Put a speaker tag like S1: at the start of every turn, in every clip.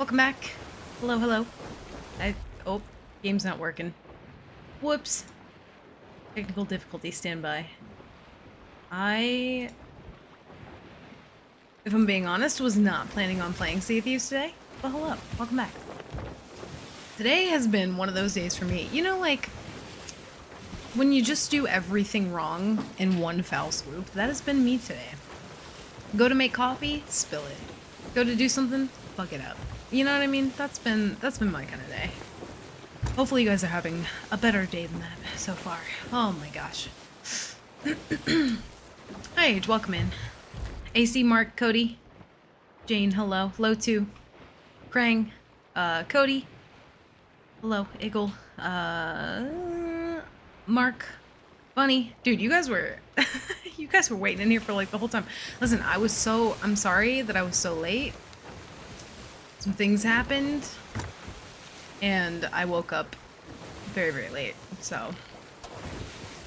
S1: Welcome back. Hello, hello. Oh, game's not working. Whoops. Technical difficulty, standby. If I'm being honest, was not planning on playing Sea of Thieves today. But hello, welcome back. Today has been one of those days for me. You know, like, when you just do everything wrong in one foul swoop, that has been me today. Go to make coffee, spill it. Go to do something, fuck it up. You know what I mean? That's been my kind of day. Hopefully you guys are having a better day than that so far. Oh my gosh. Hi, welcome in. AC, Mark, Cody, Jane, hello. Hello to Krang, Cody, hello, Iggle, Mark, Bunny. Dude, you guys were you guys were waiting in here for like the whole time. Listen, I'm sorry that I was so late. Some things happened and I woke up very, very late, so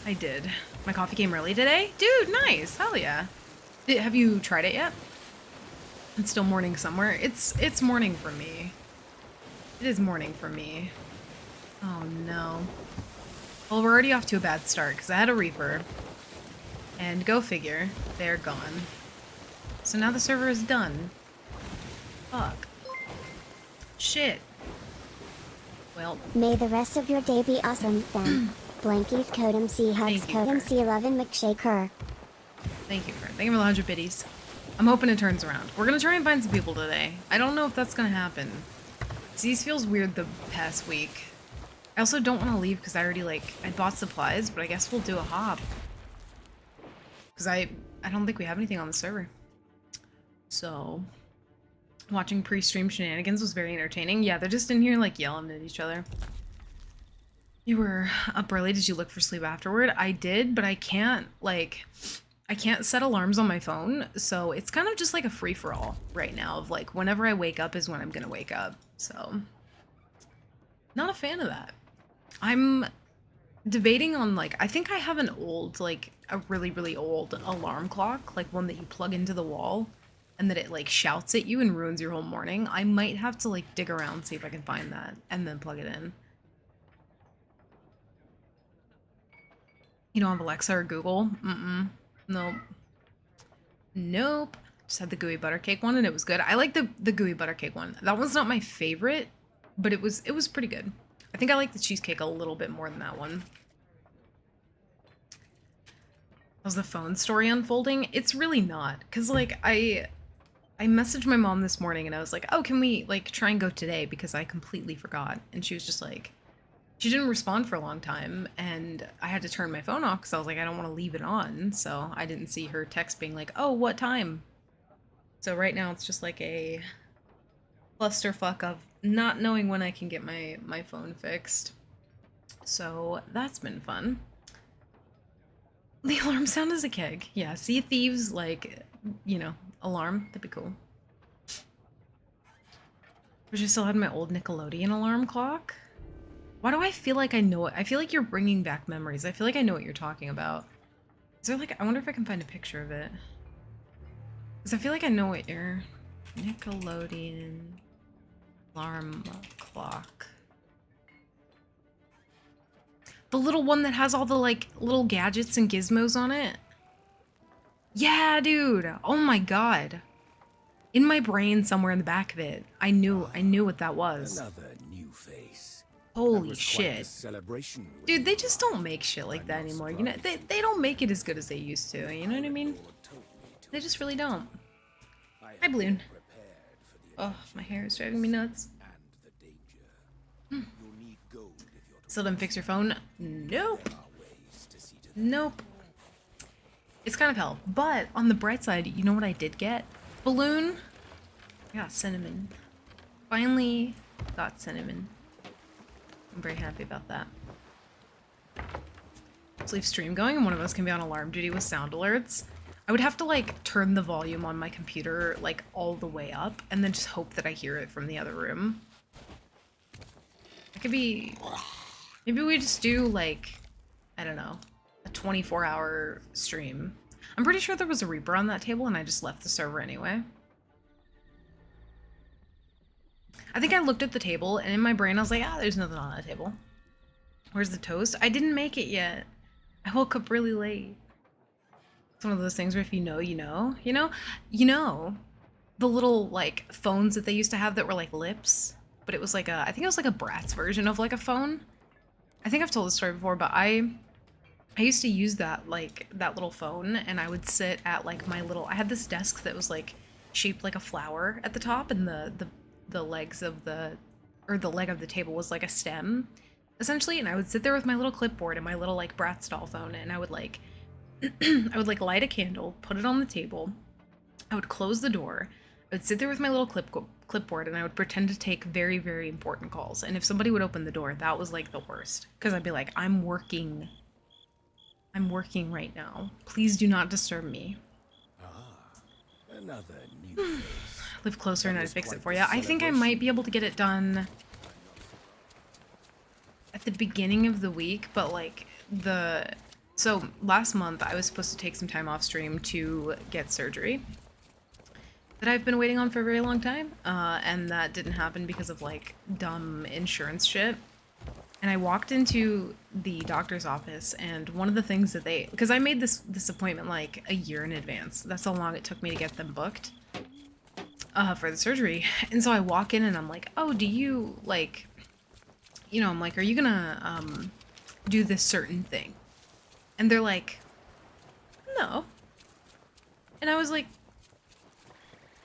S1: I did. My coffee came early today? Dude, nice! Hell yeah. Have you tried it yet? It's still morning somewhere. It's morning for me. It is morning for me. Oh no. Well, we're already off to a bad start, because I had a Reaper. And go figure, they're gone. So now the server is done. Fuck. Shit. Well.
S2: May the rest of your day be awesome, then. Blanky's code MC Hugs code MC11 McShaker.
S1: Thank you, Thank you for the 100 biddies. I'm hoping it turns around. We're gonna try and find some people today. I don't know if that's gonna happen. Z's feels weird the past week. I also don't want to leave because I already, I bought supplies, but I guess we'll do a hop. Because I don't think we have anything on the server. So, watching pre-stream shenanigans was very entertaining. Yeah, they're just in here, yelling at each other. You were up early. Did you look for sleep afterward? I did, but I can't, I can't set alarms on my phone, so it's kind of just like a free-for-all right now of, whenever I wake up is when I'm gonna wake up, so... Not a fan of that. I'm debating on, I think I have an old, a really, really old alarm clock, one that you plug into the wall, and that it, shouts at you and ruins your whole morning. I might have to, dig around, see if I can find that, and then plug it in. You don't have Alexa or Google? Nope. Nope. Just had the gooey butter cake one, and it was good. I like the gooey butter cake one. That one's not my favorite, but it was pretty good. I think I like the cheesecake a little bit more than that one. How's the phone story unfolding? It's really not, because, I messaged my mom this morning, and I was like, oh, can we, try and go today, because I completely forgot. And she was just she didn't respond for a long time, and I had to turn my phone off, because I was like, I don't want to leave it on, so I didn't see her text being like, oh, what time? So right now, it's just a clusterfuck of not knowing when I can get my phone fixed. So that's been fun. The alarm sound is a keg. Yeah, Sea of Thieves, you know, alarm. That'd be cool. Wish I still had my old Nickelodeon alarm clock. Why do I feel like I know it? I feel like you're bringing back memories. I feel like I know what you're talking about. Is there I wonder if I can find a picture of it. Because I feel like I know what you're... Nickelodeon alarm clock. The little one that has all the, little gadgets and gizmos on it? Yeah, dude! Oh my god. In my brain, somewhere in the back of it, I knew what that was.
S3: Another new face.
S1: Holy shit.
S3: Celebration.
S1: Dude, they just don't make shit like that anymore. You know, they don't make it as good as they used to, you know what I mean? They just really don't. Hi, Balloon. Oh, my hair is driving me nuts. Still didn't fix your phone? Nope. Nope. It's kind of hell. But on the bright side, you know what I did get? Balloon. I got cinnamon. Finally got cinnamon. I'm very happy about that. Let's leave stream going and one of us can be on alarm duty with sound alerts. I would have to turn the volume on my computer all the way up and then just hope that I hear it from the other room. It could be... Maybe we just do I don't know, a 24-hour stream. I'm pretty sure there was a Reaper on that table and I just left the server anyway. I think I looked at the table, and in my brain I was like, ah, there's nothing on that table. Where's the toast? I didn't make it yet. I woke up really late. It's one of those things where if you know, you know. You know, the little, like, phones that they used to have that were like lips, but it was like I think it was like a Bratz version of like a phone. I think I've told this story before, but I used to use that, like, that little phone, and I would sit at, like, my little... I had this desk that was, like, shaped like a flower at the top, and the legs of the... or the leg of the table was, like, a stem, essentially, and I would sit there with my little clipboard and my little, like, Bratz doll phone, and I would, like... I would, like, light a candle, put it on the table, I would close the door, I would sit there with my little clipboard, and I would pretend to take very, very important calls, and if somebody would open the door, that was, like, the worst, because I'd be like, I'm working right now. Please do not disturb me.
S3: Another new face.
S1: Live closer and
S3: That
S1: I'd
S3: was
S1: fix it
S3: quite
S1: for
S3: the
S1: you. I think I might be able to get it done at the beginning of the week, but like so last month I was supposed to take some time off stream to get surgery that I've been waiting on for a very long time, and that didn't happen because of like dumb insurance shit. And I walked into the doctor's office, and one of the things that because I made this appointment like a year in advance. That's how long it took me to get them booked for the surgery. And so I walk in and I'm like, oh, do you like, I'm like, are you gonna do this certain thing? And they're like, no. And I was like,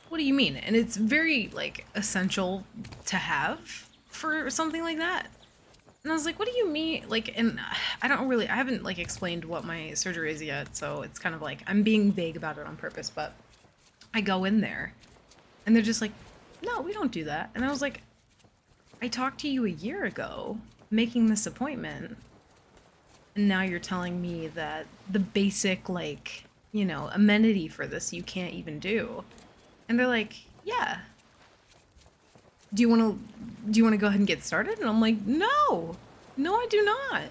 S1: what do you mean? And it's very like essential to have for something like that. And I was like, what do you mean? Like, and I haven't like explained what my surgery is yet, so it's kind of like, I'm being vague about it on purpose, but I go in there and they're just like, no, we don't do that. And I was like, I talked to you a year ago making this appointment, and now you're telling me that the basic, like, amenity for this you can't even do. And they're like, yeah. Do you want to go ahead and get started? And I'm like, no, I do not.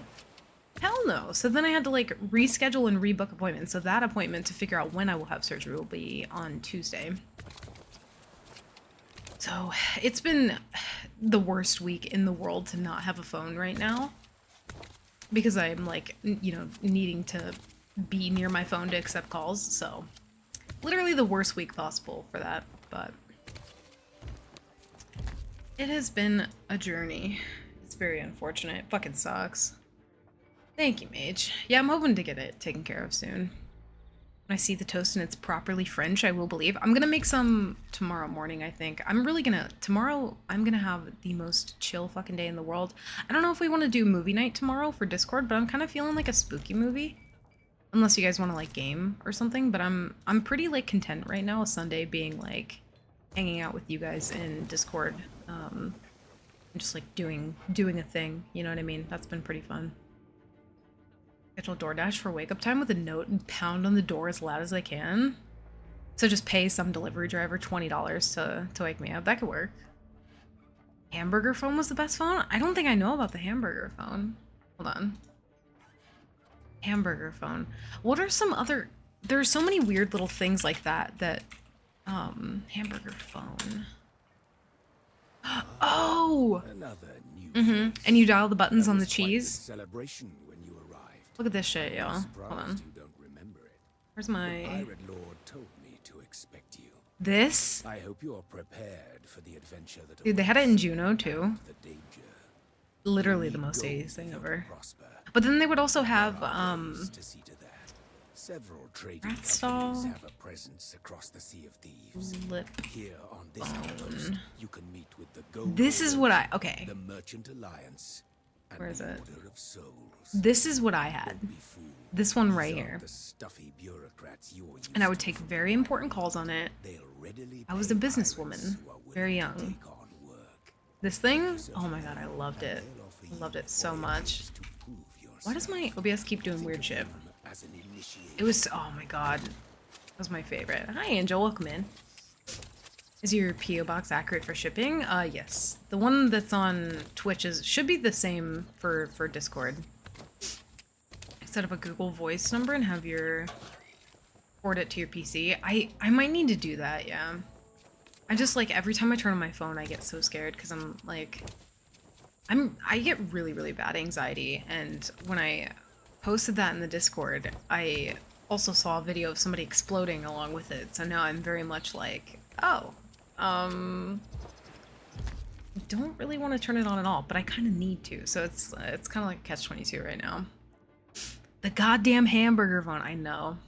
S1: Hell no. So then I had to like reschedule and rebook appointments. So that appointment to figure out when I will have surgery will be on Tuesday. So it's been the worst week in the world to not have a phone right now, because I'm like, needing to be near my phone to accept calls. So literally the worst week possible for that, but it has been a journey. It's very unfortunate. It fucking sucks. Thank you, Mage. Yeah, I'm hoping to get it taken care of soon. When I see the toast and it's properly French, I will believe. I'm gonna make some tomorrow morning, I think. Tomorrow, I'm gonna have the most chill fucking day in the world. I don't know if we want to do movie night tomorrow for Discord, but I'm kind of feeling like a spooky movie. Unless you guys want to, like, game or something, but I'm pretty, like, content right now with Sunday being, like, hanging out with you guys in Discord. And just like doing a thing, you know what I mean? That's been pretty fun. Schedule DoorDash for wake up time with a note and pound on the door as loud as I can. So just pay some delivery driver $20 to wake me up. That could work. Hamburger phone was the best phone? I don't think I know about the hamburger phone. Hold on. Hamburger phone. What are some other... There are so many weird little things like that hamburger phone. Oh!
S3: Another new face.
S1: And you dial the buttons
S3: That
S1: on the
S3: was quite
S1: cheese.
S3: celebration when you arrived.
S1: Look at this shit, y'all.
S3: I'm
S1: Hold on.
S3: surprised you don't remember it.
S1: Where's
S3: The
S1: my...
S3: Pirate Lord told me to expect you.
S1: This?
S3: I hope you're prepared for the adventure that
S1: Dude, they had it in
S3: awaits
S1: Juno, too.
S3: and the danger.
S1: Literally
S3: You
S1: the
S3: need
S1: most
S3: gold
S1: 80s thing
S3: if you're
S1: ever.
S3: to prosper.
S1: But then they would also have,
S3: There are ways to see to that. Several trading
S1: Rat
S3: companies
S1: stall.
S3: have a presence across the Sea of Thieves.
S1: Lip
S3: Here on this
S1: phone.
S3: outpost, you can meet with the Gold
S1: This is what
S3: Raiders,
S1: okay.
S3: the Merchant Alliance, and
S1: Where is
S3: the
S1: it?
S3: Order of Souls.
S1: This is what I had.
S3: Don't be fooled.
S1: This one
S3: These
S1: right
S3: aren't
S1: here.
S3: the stuffy bureaucrats you're used
S1: And I would
S3: to
S1: take
S3: from
S1: very
S3: the
S1: important
S3: Pirate
S1: calls on it.
S3: They'll readily
S1: I was
S3: pay
S1: a businesswoman,
S3: pirates who are willing
S1: very
S3: to
S1: young.
S3: take on work.
S1: This thing? Oh my god, I loved it.
S3: They'll offer
S1: I
S3: you
S1: loved it so
S3: what it
S1: much.
S3: is to prove
S1: Why does my
S3: yourself.
S1: OBS keep doing
S3: Think
S1: weird
S3: of
S1: shit?
S3: them as an initiation.
S1: It was, oh my god. That was my favorite. Hi, Angel, welcome in. Is your PO box accurate for shipping? Yes. The one that's on Twitch should be the same for Discord. Set up a Google Voice number and have your port it to your PC. I might need to do that, yeah. I just like every time I turn on my phone, I get so scared because I'm like, I get really, really bad anxiety. And when I posted that in the Discord, I also saw a video of somebody exploding along with it. So now I'm very much like, oh, don't really want to turn it on at all, but I kind of need to. So it's kind of like a catch-22 right now. The goddamn hamburger phone, I know.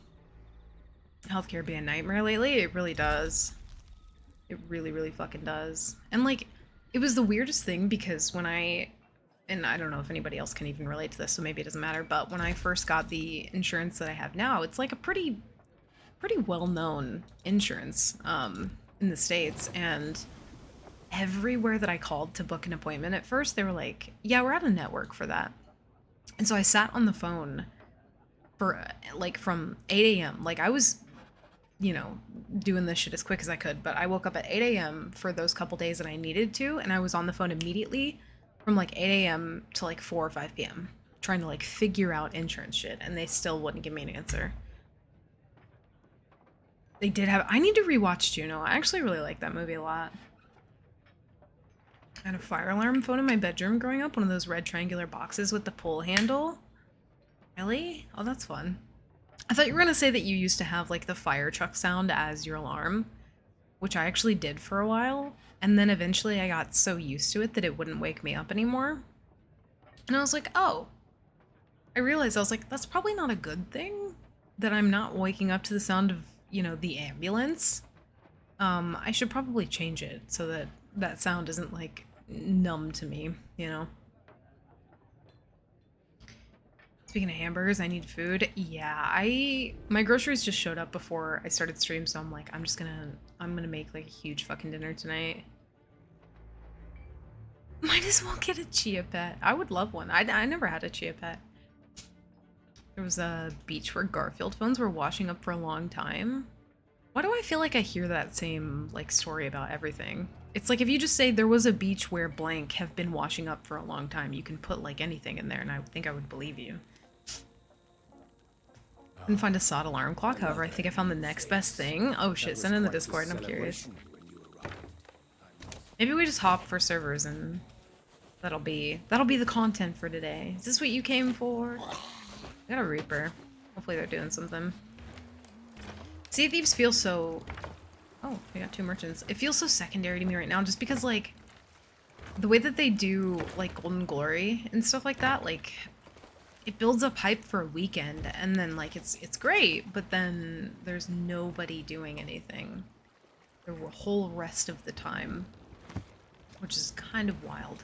S1: Healthcare be a nightmare lately. It really does. It really, really fucking does. And like, it was the weirdest thing because when and I don't know if anybody else can even relate to this, so maybe it doesn't matter, but when I first got the insurance that I have now, it's like a pretty well-known insurance in the States, and everywhere that I called to book an appointment at first, they were like, yeah, we're at a network for that. And so I sat on the phone for like from 8 a.m. Like I was, you know, doing this shit as quick as I could, but I woke up at 8 a.m. for those couple days that I needed to, and I was on the phone immediately from like 8 a.m. to like 4 or 5 p.m. trying to like figure out insurance shit, and they still wouldn't give me an answer. They did have, I need to rewatch Juno. I actually really like that movie a lot. I had a fire alarm phone in my bedroom growing up, one of those red triangular boxes with the pull handle. Really? Oh, that's fun. I thought you were gonna say that you used to have like the fire truck sound as your alarm, which I actually did for a while, and then eventually I got so used to it that it wouldn't wake me up anymore. And I was like, oh. I realized, I was like, that's probably not a good thing that I'm not waking up to the sound of, you know, the ambulance. I should probably change it so that that sound isn't like numb to me, you know. Speaking of hamburgers, I need food. Yeah, my groceries just showed up before I started stream, so I'm like, I'm gonna make like a huge fucking dinner tonight. Might as well get a chia pet. I would love one. I never had a chia pet. There was a beach where Garfield phones were washing up for a long time. Why do I feel like I hear that same like story about everything? It's like if you just say there was a beach where blank have been washing up for a long time, you can put like anything in there and I think I would believe you. Couldn't find a sod alarm clock, however, I think I found the next best thing. Oh shit, send in the Discord and I'm curious. Maybe we just hop for servers and that'll be the content for today. Is this what you came for? I got a Reaper. Hopefully they're doing something. Sea of Thieves feels so... Oh, we got 2 merchants. It feels so secondary to me right now just because, like, the way that they do, like, Golden Glory and stuff like that, like, it builds up hype for a weekend and then, like, it's great, but then there's nobody doing anything the whole rest of the time, which is kind of wild.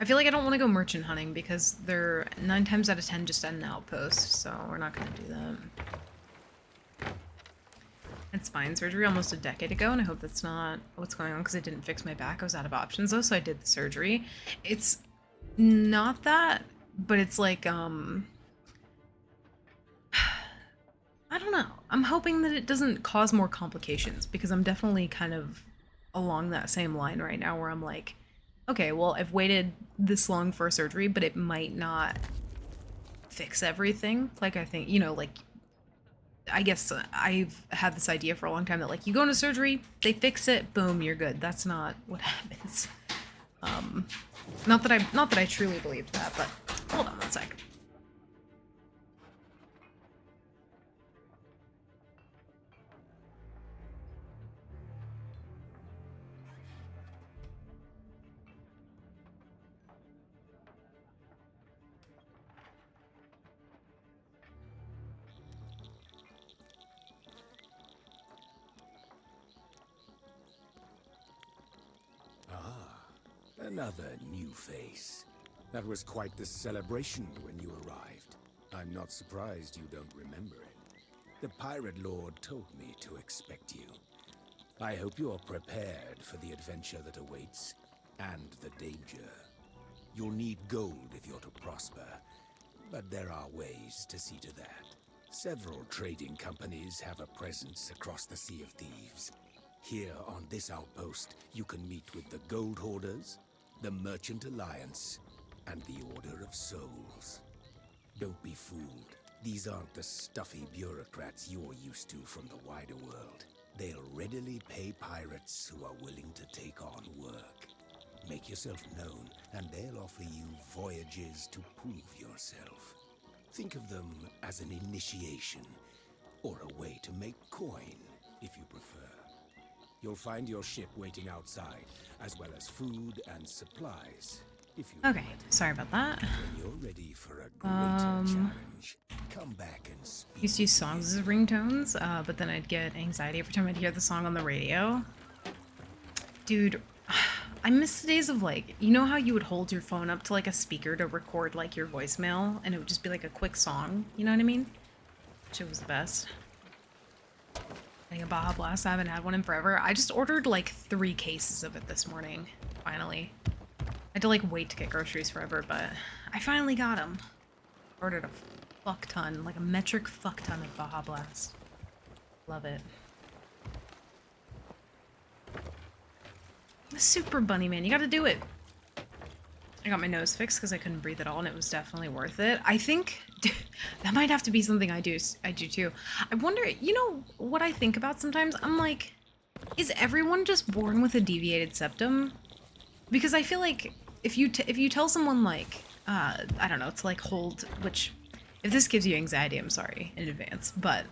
S1: I feel like I don't want to go merchant hunting because they're 9 times out of 10 just at an outpost, so we're not going to do that. I had spine surgery almost a decade ago, and I hope that's not what's going on because I didn't fix my back. I was out of options though, so I did the surgery. It's not that, but it's like, I don't know. I'm hoping that it doesn't cause more complications because I'm definitely kind of along that same line right now where I'm like, okay, well, I've waited this long for a surgery, but it might not fix everything. Like, I think, you know, like, I guess I've had this idea for a long time that, like, you go into surgery, they fix it, boom, you're good. That's not what happens. Not that I truly believe that, but hold on one sec.
S3: Another new face. That was quite the celebration when you arrived. I'm not surprised you don't remember it. The Pirate Lord told me to expect you. I hope you're prepared for the adventure that awaits, and the danger. You'll need gold if you're to prosper, but there are ways to see to that. Several trading companies have a presence across the Sea of Thieves. Here on this outpost, you can meet with the Gold Hoarders, the Merchant Alliance, and the Order of Souls. Don't be fooled. These aren't the stuffy bureaucrats you're used to from the wider world. they'll readily pay pirates who are willing to take on work. Make yourself known, and they'll offer you voyages to prove yourself. Think of them as an initiation, or a way to make coin, if you prefer. You'll find your ship waiting outside, as well as food and supplies, if you
S1: Okay, sorry about that.
S3: When you're ready for a greater challenge, come back and speak.
S1: Used to use songs as ringtones, but then I'd get anxiety every time I'd hear the song on the radio. Dude, I miss the days of like, you know how you would hold your phone up to like a speaker to record like your voicemail, and it would just be like a quick song, you know what I mean? Shit was the best. Getting a Baja Blast, I haven't had one in forever. I just ordered like 3 cases of it this morning, finally. I had to like wait to get groceries forever, but I finally got them. Ordered a fuck ton, like a metric fuck ton of Baja Blast. Love it. Super bunny man, you gotta do it. I got my nose fixed because I couldn't breathe at all, and it was definitely worth it. I think that might have to be something I do too. I wonder, you know what I think about sometimes? I'm like, is everyone just born with a deviated septum? Because I feel like if you tell someone like, I don't know, to like hold, which if this gives you anxiety, I'm sorry in advance, but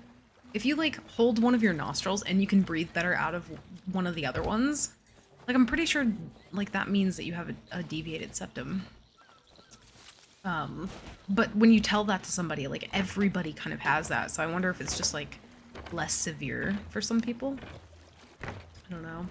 S1: if you like hold one of your nostrils and you can breathe better out of one of the other ones, like I'm pretty sure like that means that you have a deviated septum. But when you tell that to somebody, like everybody kind of has that, so I wonder if it's just like less severe for some people. I don't know.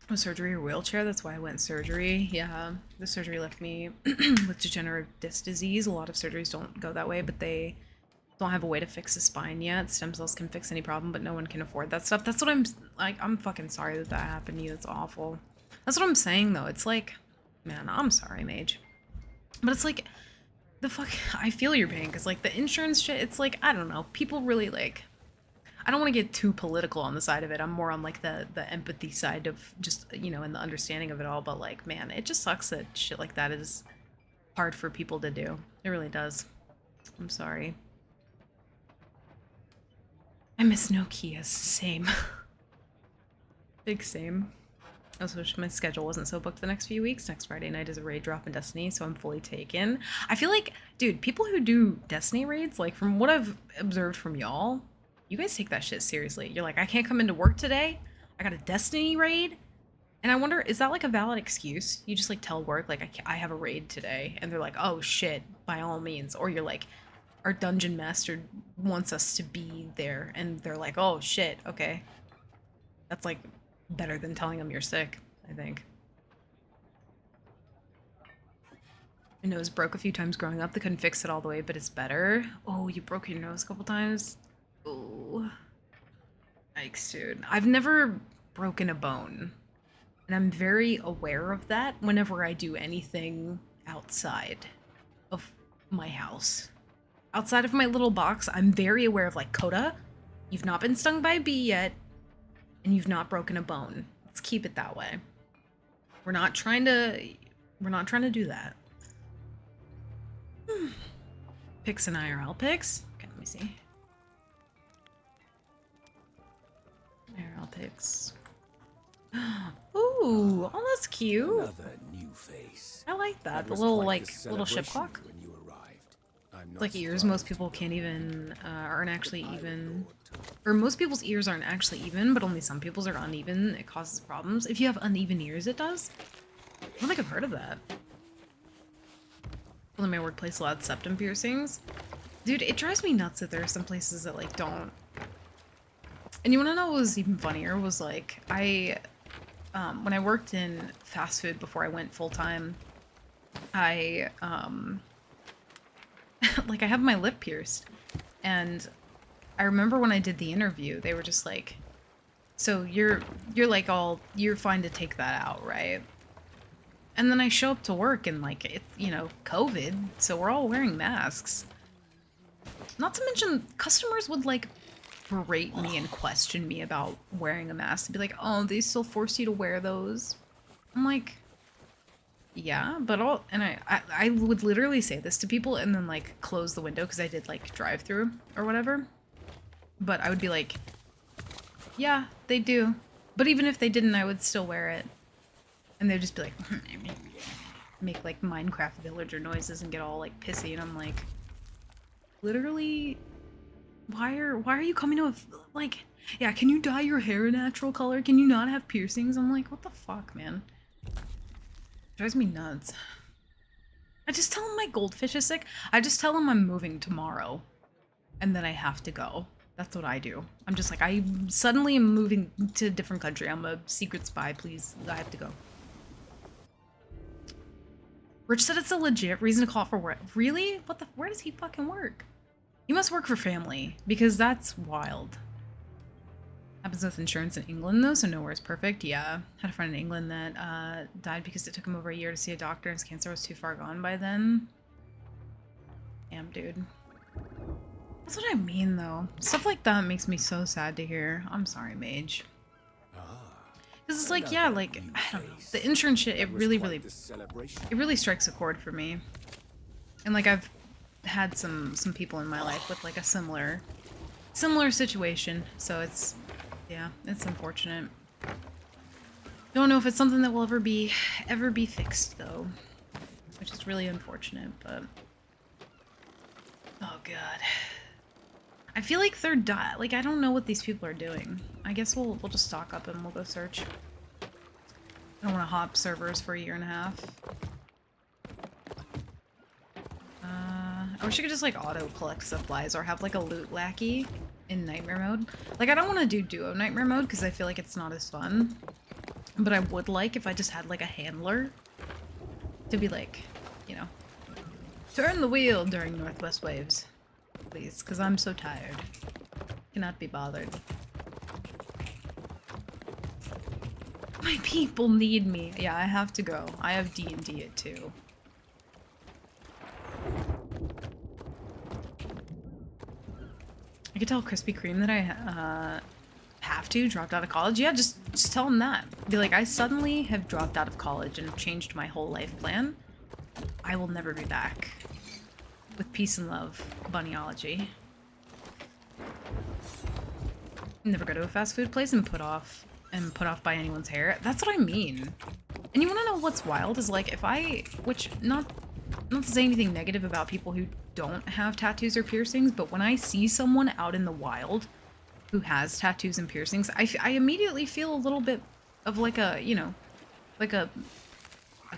S1: A surgery or wheelchair, that's why I went surgery. Yeah, the surgery left me with degenerative disc disease. A lot of surgeries don't go that way, but they don't have a way to fix the spine yet. Stem cells can fix any problem, but no one can afford that stuff. That's what I'm like, I'm fucking sorry that that happened to you. That's awful. That's what I'm saying though. It's like, man, I'm sorry, Mage. But it's like, the fuck, I feel your pain, because like the insurance shit, it's like, I don't know, people really like, I don't want to get too political on the side of it. I'm more on like the empathy side of just, you know, and the understanding of it all. But like, man, it just sucks that shit like that is hard for people to do. It really does. I'm sorry. I miss Nokia's. Same. Big same. I also wish my schedule wasn't so booked the next few weeks. Next Friday night is a raid drop in Destiny, so I'm fully taken. I feel like, dude, people who do Destiny raids, like from what I've observed from y'all, you guys take that shit seriously. You're like, I can't come into work today. I got a Destiny raid. And I wonder, is that like a valid excuse? You just like tell work, like, I have a raid today. And they're like, oh shit, by all means. Or you're like, our dungeon master wants us to be there. And they're like, oh shit, okay. That's like better than telling them you're sick, I think. My nose broke a few times growing up. They couldn't fix it all the way, but it's better. Oh, you broke your nose a couple times? Oh, yikes, dude. I've never broken a bone, and I'm very aware of that whenever I do anything outside of my house. Outside of my little box, I'm very aware of like, Coda, you've not been stung by a bee yet, and you've not broken a bone. Let's keep it that way. We're not trying to do that. Pics and IRL pics. Okay, let me see. IRL pics. Ooh, oh, that's cute.
S3: Another new face.
S1: I like that. The
S3: was
S1: little,
S3: quite
S1: like,
S3: the
S1: little ship
S3: celebration
S1: clock.
S3: when you arrived. I'm
S1: It's
S3: not
S1: like ears.
S3: surprised
S1: Most people
S3: you
S1: can't
S3: don't
S1: even, aren't actually
S3: remember the
S1: even.
S3: Pirate Lord.
S1: Or most people's ears aren't actually even, but only some people's are uneven. It causes problems. If you have uneven ears, it does. I don't think I've heard of that. People in my workplace allowed septum piercings. Dude, it drives me nuts that there are some places that, like, don't. And you want to know what was even funnier? Was, like, when I worked in fast food before I went full-time, I, like, I have my lip pierced. And I remember when I did the interview, they were just like, so you're like you're fine to take that out, right? And then I show up to work and like, it's, you know, COVID, so we're all wearing masks. Not to mention, customers would like berate me and question me about wearing a mask. To be like, oh, they still force you to wear those? I'm like, yeah, but I would literally say this to people and then like close the window because I did like drive through or whatever. But I would be like, yeah, they do. But even if they didn't, I would still wear it. And they'd just be like, make like Minecraft villager noises and get all like pissy. And I'm like, literally, why are you coming to a, like, yeah, can you dye your hair a natural color? Can you not have piercings? I'm like, what the fuck, man? Drives me nuts. I just tell him my goldfish is sick. I just tell him I'm moving tomorrow. And then I have to go. That's what I do. I'm just like, I suddenly am moving to a different country. I'm a secret spy, please. I have to go. Rich said it's a legit reason to call for work. Really? What the? Where does he fucking work? He must work for family, because that's wild. Happens with insurance in England, though, so nowhere's perfect. Yeah. Had a friend in England that died because it took him over a year to see a doctor and his cancer was too far gone by then. Damn, dude. That's what I mean, though. Stuff like that makes me so sad to hear. I'm sorry, Mage. Because it's like, yeah, like, I don't know. The insurance shit, it really strikes a chord for me. And, like, I've had some people in my life with, like, a similar situation. So it's, yeah, it's unfortunate. Don't know if it's something that will ever be fixed, though. Which is really unfortunate, but... Oh, God. I feel like they're like, I don't know what these people are doing. I guess we'll just stock up and we'll go search. I don't want to hop servers for a year and a half. I wish I could just like auto collect supplies or have like a loot lackey in nightmare mode. Like, I don't want to do duo nightmare mode because I feel like it's not as fun. But I would like if I just had like a handler to be like, you know, turn the wheel during Northwest Waves. Please, because I'm so tired. Cannot be bothered. My people need me. Yeah, I have to go. I have D&D at 2. I could tell Krispy Kreme that I have to dropped out of college. Yeah, just tell them that. Be like, I suddenly have dropped out of college and changed my whole life plan. I will never be back. With peace and love, Bunnyology. Never go to a fast food place and put off by anyone's hair. That's what I mean. And you want to know what's wild is like if I, which not to say anything negative about people who don't have tattoos or piercings, but when I see someone out in the wild who has tattoos and piercings, I immediately feel a little bit of like a, you know, like a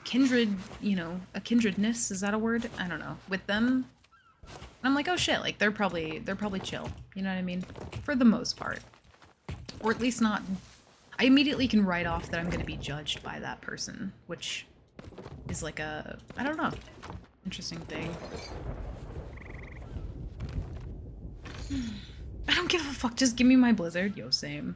S1: kindred, you know, a kindredness, is that a word? I don't know. With them. And I'm like, oh shit, like they're probably chill. You know what I mean? For the most part. Or at least not. I immediately can write off that I'm gonna be judged by that person, which is like a, I don't know, interesting thing. I don't give a fuck, just give me my Blizzard. Yo, same.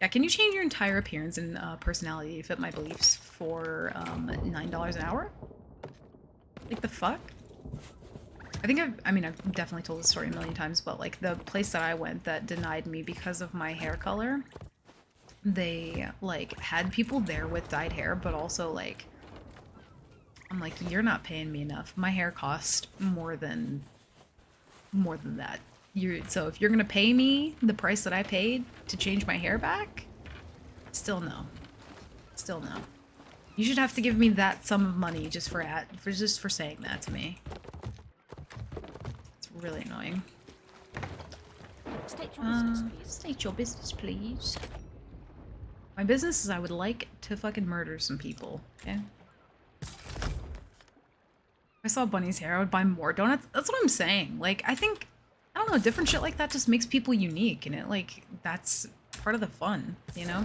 S1: Yeah, can you change your entire appearance and personality to fit my beliefs for $9 an hour? Like, the fuck? I think I've definitely told this story a million times, but like the place that I went that denied me because of my hair color, they like had people there with dyed hair, but also like, I'm like, you're not paying me enough. My hair cost more than that. So if you're gonna pay me the price that I paid to change my hair back, still no. Still no. You should have to give me that sum of money just for saying that to me. It's really annoying.
S4: State your business, please.
S1: State your business, please. My business is I would like to fucking murder some people, okay? If I saw Bunny's hair, I would buy more donuts. That's what I'm saying. Like, I think, I don't know, different shit like that just makes people unique, and it, like, that's part of the fun, you know?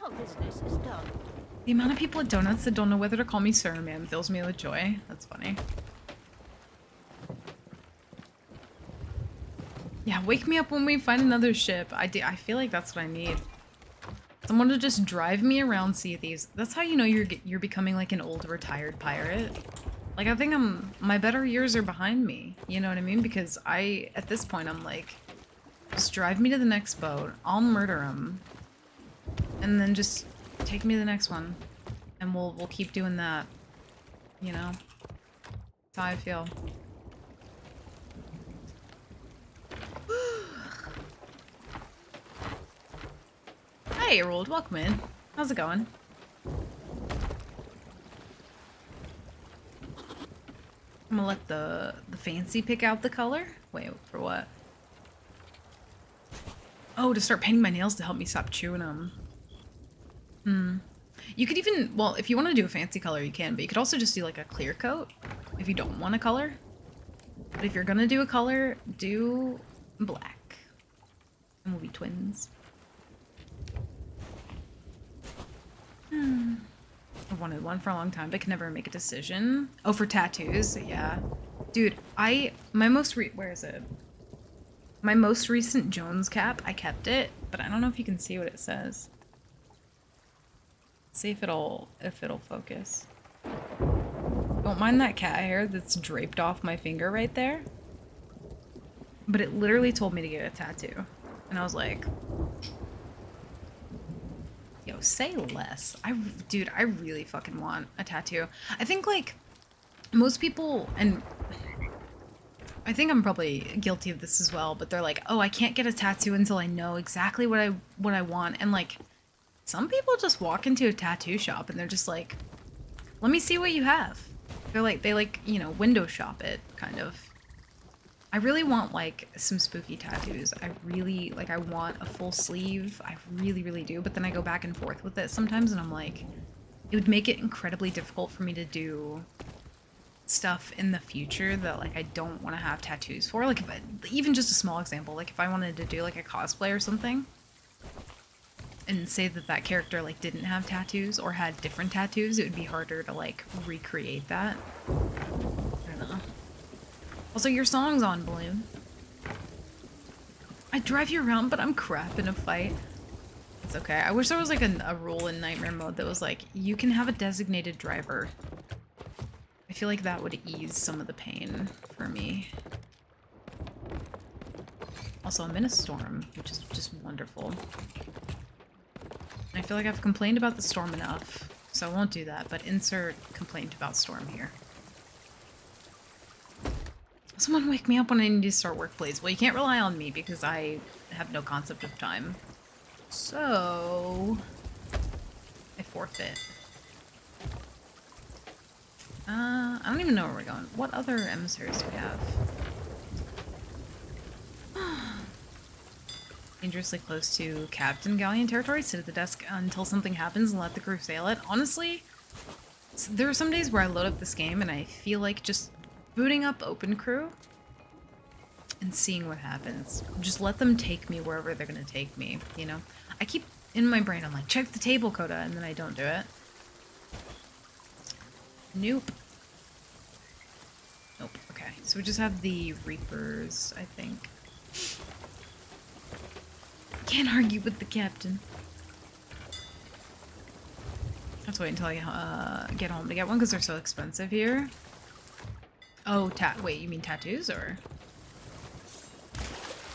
S4: Our business is done.
S1: The amount of people at donuts that don't know whether to call me sir or ma'am fills me with joy. That's funny. Yeah, wake me up when we find another ship. I feel like that's what I need. Someone to just drive me around Sea of Thieves. That's how you know you're becoming like an old retired pirate. Like, I think my better years are behind me. You know what I mean? Because at this point, I'm like, just drive me to the next boat. I'll murder him. And then just take me to the next one. And we'll keep doing that. You know? That's how I feel. Hey, Rold, welcome in. How's it going? I'm gonna let the fancy pick out the color. Wait, for what? Oh, to start painting my nails to help me stop chewing them. You could even, well, if you want to do a fancy color, you can, but you could also just do like a clear coat if you don't want a color. But if you're gonna do a color, do black. And we'll be twins. I've wanted one for a long time, but can never make a decision. Oh, for tattoos, yeah. Dude, my most recent Jones cap, I kept it, but I don't know if you can see what it says. See if it'll focus. Don't mind that cat hair that's draped off my finger right there. But it literally told me to get a tattoo. And I was like, yo, say less. Dude, I really fucking want a tattoo. I think like most people, and I think I'm probably guilty of this as well, but they're like, oh, I can't get a tattoo until I know exactly what I want. And like, some people just walk into a tattoo shop and they're just like, let me see what you have. They like, you know, window shop it, kind of. I really want like some spooky tattoos. I want a full sleeve. I really, really do. But then I go back and forth with it sometimes and I'm like, it would make it incredibly difficult for me to do stuff in the future that like I don't want to have tattoos for. Like even just a small example, like if I wanted to do like a cosplay or something and say that character like didn't have tattoos or had different tattoos, it would be harder to like recreate that. I don't know. Also, your song's on, Balloon. I drive you around, but I'm crap in a fight. It's okay. I wish there was like a rule in Nightmare Mode that was like, you can have a designated driver. I feel like that would ease some of the pain for me. Also, I'm in a storm, which is just wonderful. And I feel like I've complained about the storm enough, so I won't do that, but insert complaint about storm here. Someone wake me up when I need to start work, please. Well, you can't rely on me because I have no concept of time. So I forfeit. I don't even know where we're going. What other emissaries do we have? Dangerously close to Captain Galleon territory. Sit at the desk until something happens and let the crew sail it. Honestly, there are some days where I load up this game and I feel like just booting up Open Crew and seeing what happens. Just let them take me wherever they're gonna take me, you know? I keep in my brain, I'm like, check the table, Coda, and then I don't do it. Nope. Nope, okay. So we just have the Reapers, I think. Can't argue with the captain. Let's wait until I get home to get one because they're so expensive here. Oh, wait, you mean tattoos or?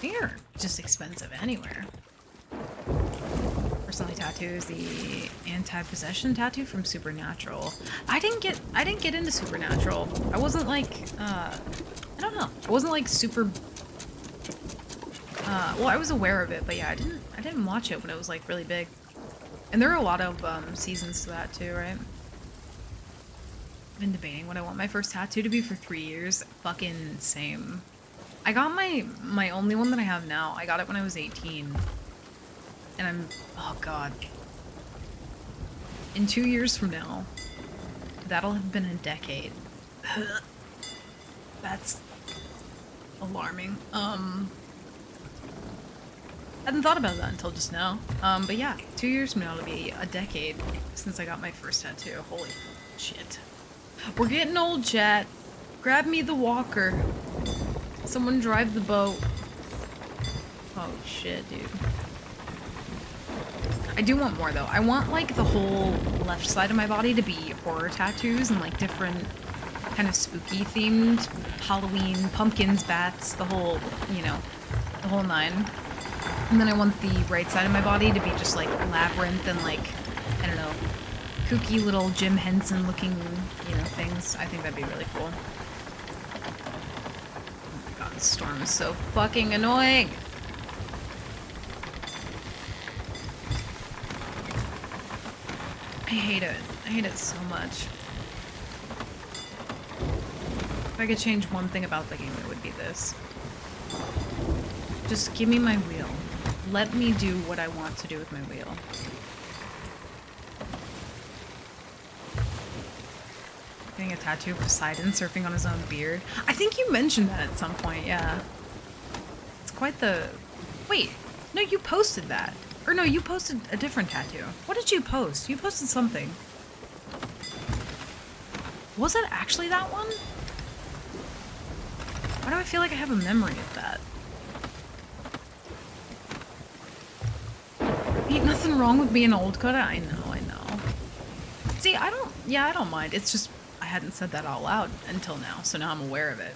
S1: They're just expensive anywhere. Personally, tattoos, the anti-possession tattoo from Supernatural. I didn't get into Supernatural. I wasn't like, I don't know. I wasn't like super, well, I was aware of it, but yeah, I didn't watch it when it was like really big. And there are a lot of seasons to that too, right? Been debating what I want my first tattoo to be for 3 years. Fucking same. I got my only one that I have now. I got it when I was 18. And I'm, oh god. In 2 years from now, that'll have been a decade. That's alarming. Hadn't thought about that until just now. But yeah, 2 years from now it'll be a decade since I got my first tattoo. Holy shit. We're getting old, chat. Grab me the walker. Someone drive the boat. Oh shit, dude. I do want more though. I want like the whole left side of my body to be horror tattoos and like different kind of spooky themed Halloween, pumpkins, bats, the whole, you know, the whole nine. And then I want the right side of my body to be just like labyrinth and like, I don't know, kooky little Jim Henson looking, you know, things. I think that'd be really cool. Oh my god, this storm is so fucking annoying. I hate it. I hate it so much. If I could change one thing about the game, it would be this. Just give me my wheel. Let me do what I want to do with my wheel. Getting a tattoo of Poseidon surfing on his own beard. I think you mentioned that at some point, yeah. It's quite the... Wait, no, you posted that. Or no, you posted a different tattoo. What did you post? You posted something. Was it actually that one? Why do I feel like I have a memory of that? Ain't nothing wrong with being old, Coda. I know, I know. See, I don't mind. It's just, I hadn't said that out loud until now, so now I'm aware of it.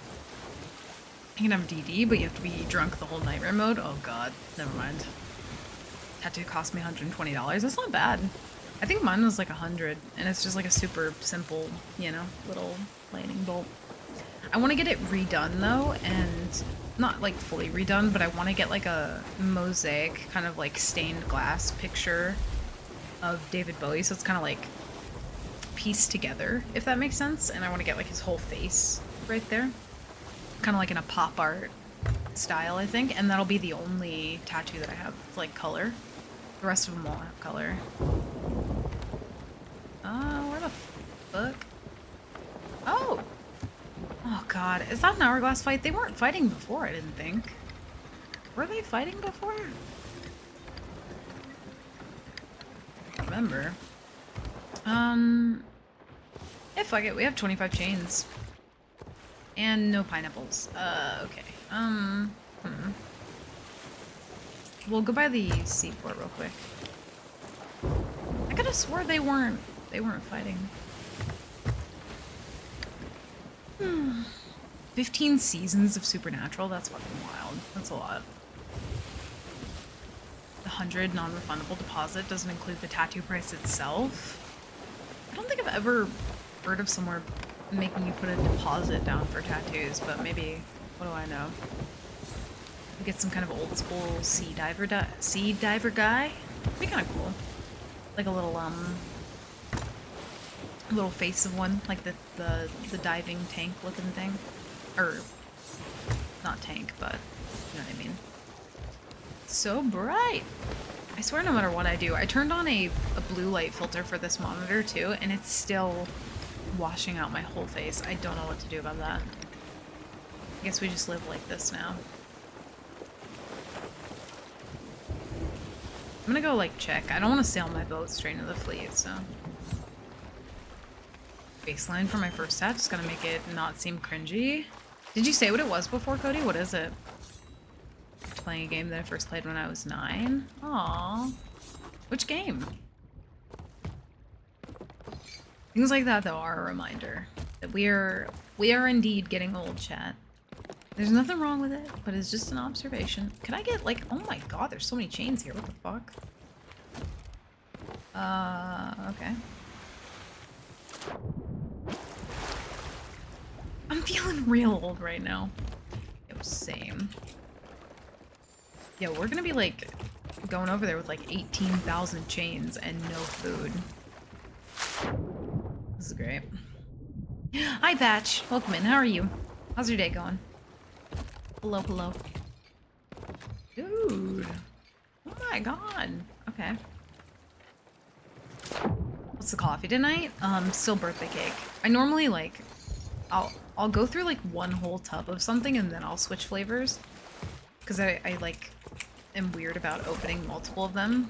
S1: You can have DD, but you have to be drunk the whole nightmare mode? Oh god, never mind. Tattoo cost me $120. That's not bad. I think mine was like 100, and it's just like a super simple, you know, little lightning bolt. I want to get it redone though, and not like fully redone, but I want to get like a mosaic kind of like stained glass picture of David Bowie, so it's kind of like pieced together, if that makes sense. And I want to get like his whole face right there, kind of like in a pop art style, I think. And that'll be the only tattoo that I have like color. The rest of them won't have color. Where the fuck? Oh! Oh god, is that an hourglass fight? They weren't fighting before, I didn't think. Were they fighting before? I don't remember. Yeah, fuck it, we have 25 chains. And no pineapples. Okay. We'll go by the seaport real quick. I could have swore they weren't fighting. 15 seasons of Supernatural? That's fucking wild. That's a lot. The 100 non-refundable deposit doesn't include the tattoo price itself. I don't think I've ever heard of somewhere making you put a deposit down for tattoos, but maybe, what do I know? We get some kind of old school sea diver guy. It'd be kind of cool. Like a little face of one, like the diving tank looking thing. Or, not tank, but you know what I mean. So bright. I swear no matter what I do, I turned on a blue light filter for this monitor too, and it's still washing out my whole face. I don't know what to do about that. I guess we just live like this now. I'm gonna go like check. I don't want to sail my boat straight into the fleet, so. Baseline for my first tat, just gotta make it not seem cringy. Did you say what it was before, Cody? What is it? Playing a game that I first played when I was 9. Aww. Which game? Things like that, though, are a reminder that we are indeed getting old, chat. There's nothing wrong with it, but it's just an observation. Can I get, like, oh my god, there's so many chains here. What the fuck? Okay. I'm feeling real old right now. Yo, same. Yo, we're gonna be, like, going over there with, like, 18,000 chains and no food. This is great. Hi, Batch. Welcome in. How are you? How's your day going? Hello, hello. Dude. Oh my god. Okay. What's the coffee tonight? Still birthday cake. I normally, like, I'll go through, like, one whole tub of something and then I'll switch flavors. Because I like, am weird about opening multiple of them.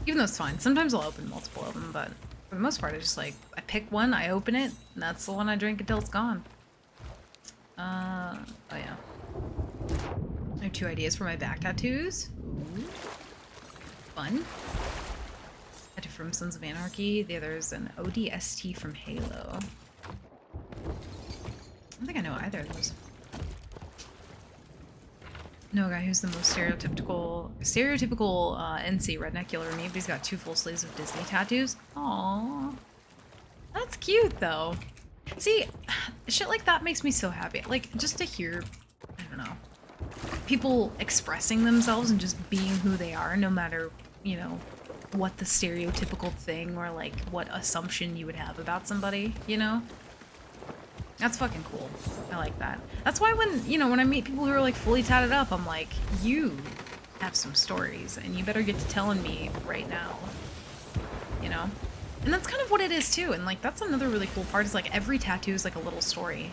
S1: Even though it's fine. Sometimes I'll open multiple of them, but for the most part, I just, like, I pick one, I open it, and that's the one I drink until it's gone. Oh yeah. I have 2 ideas for my back tattoos. Ooh. Fun. Tattoo from Sons of Anarchy. The other is an ODST from Halo. I don't think I know either of those. No guy who's the most stereotypical NC redneck you'll ever meet, but he's got 2 full sleeves of Disney tattoos. Aww. That's cute though. See, shit like that makes me so happy. Like, just to hear, I don't know, people expressing themselves and just being who they are, no matter, you know, what the stereotypical thing or like what assumption you would have about somebody, you know? That's fucking cool. I like that. That's why when, you know, when I meet people who are like fully tatted up, I'm like, you have some stories and you better get to telling me right now, you know? And that's kind of what it is too. And like, that's another really cool part is like every tattoo is like a little story.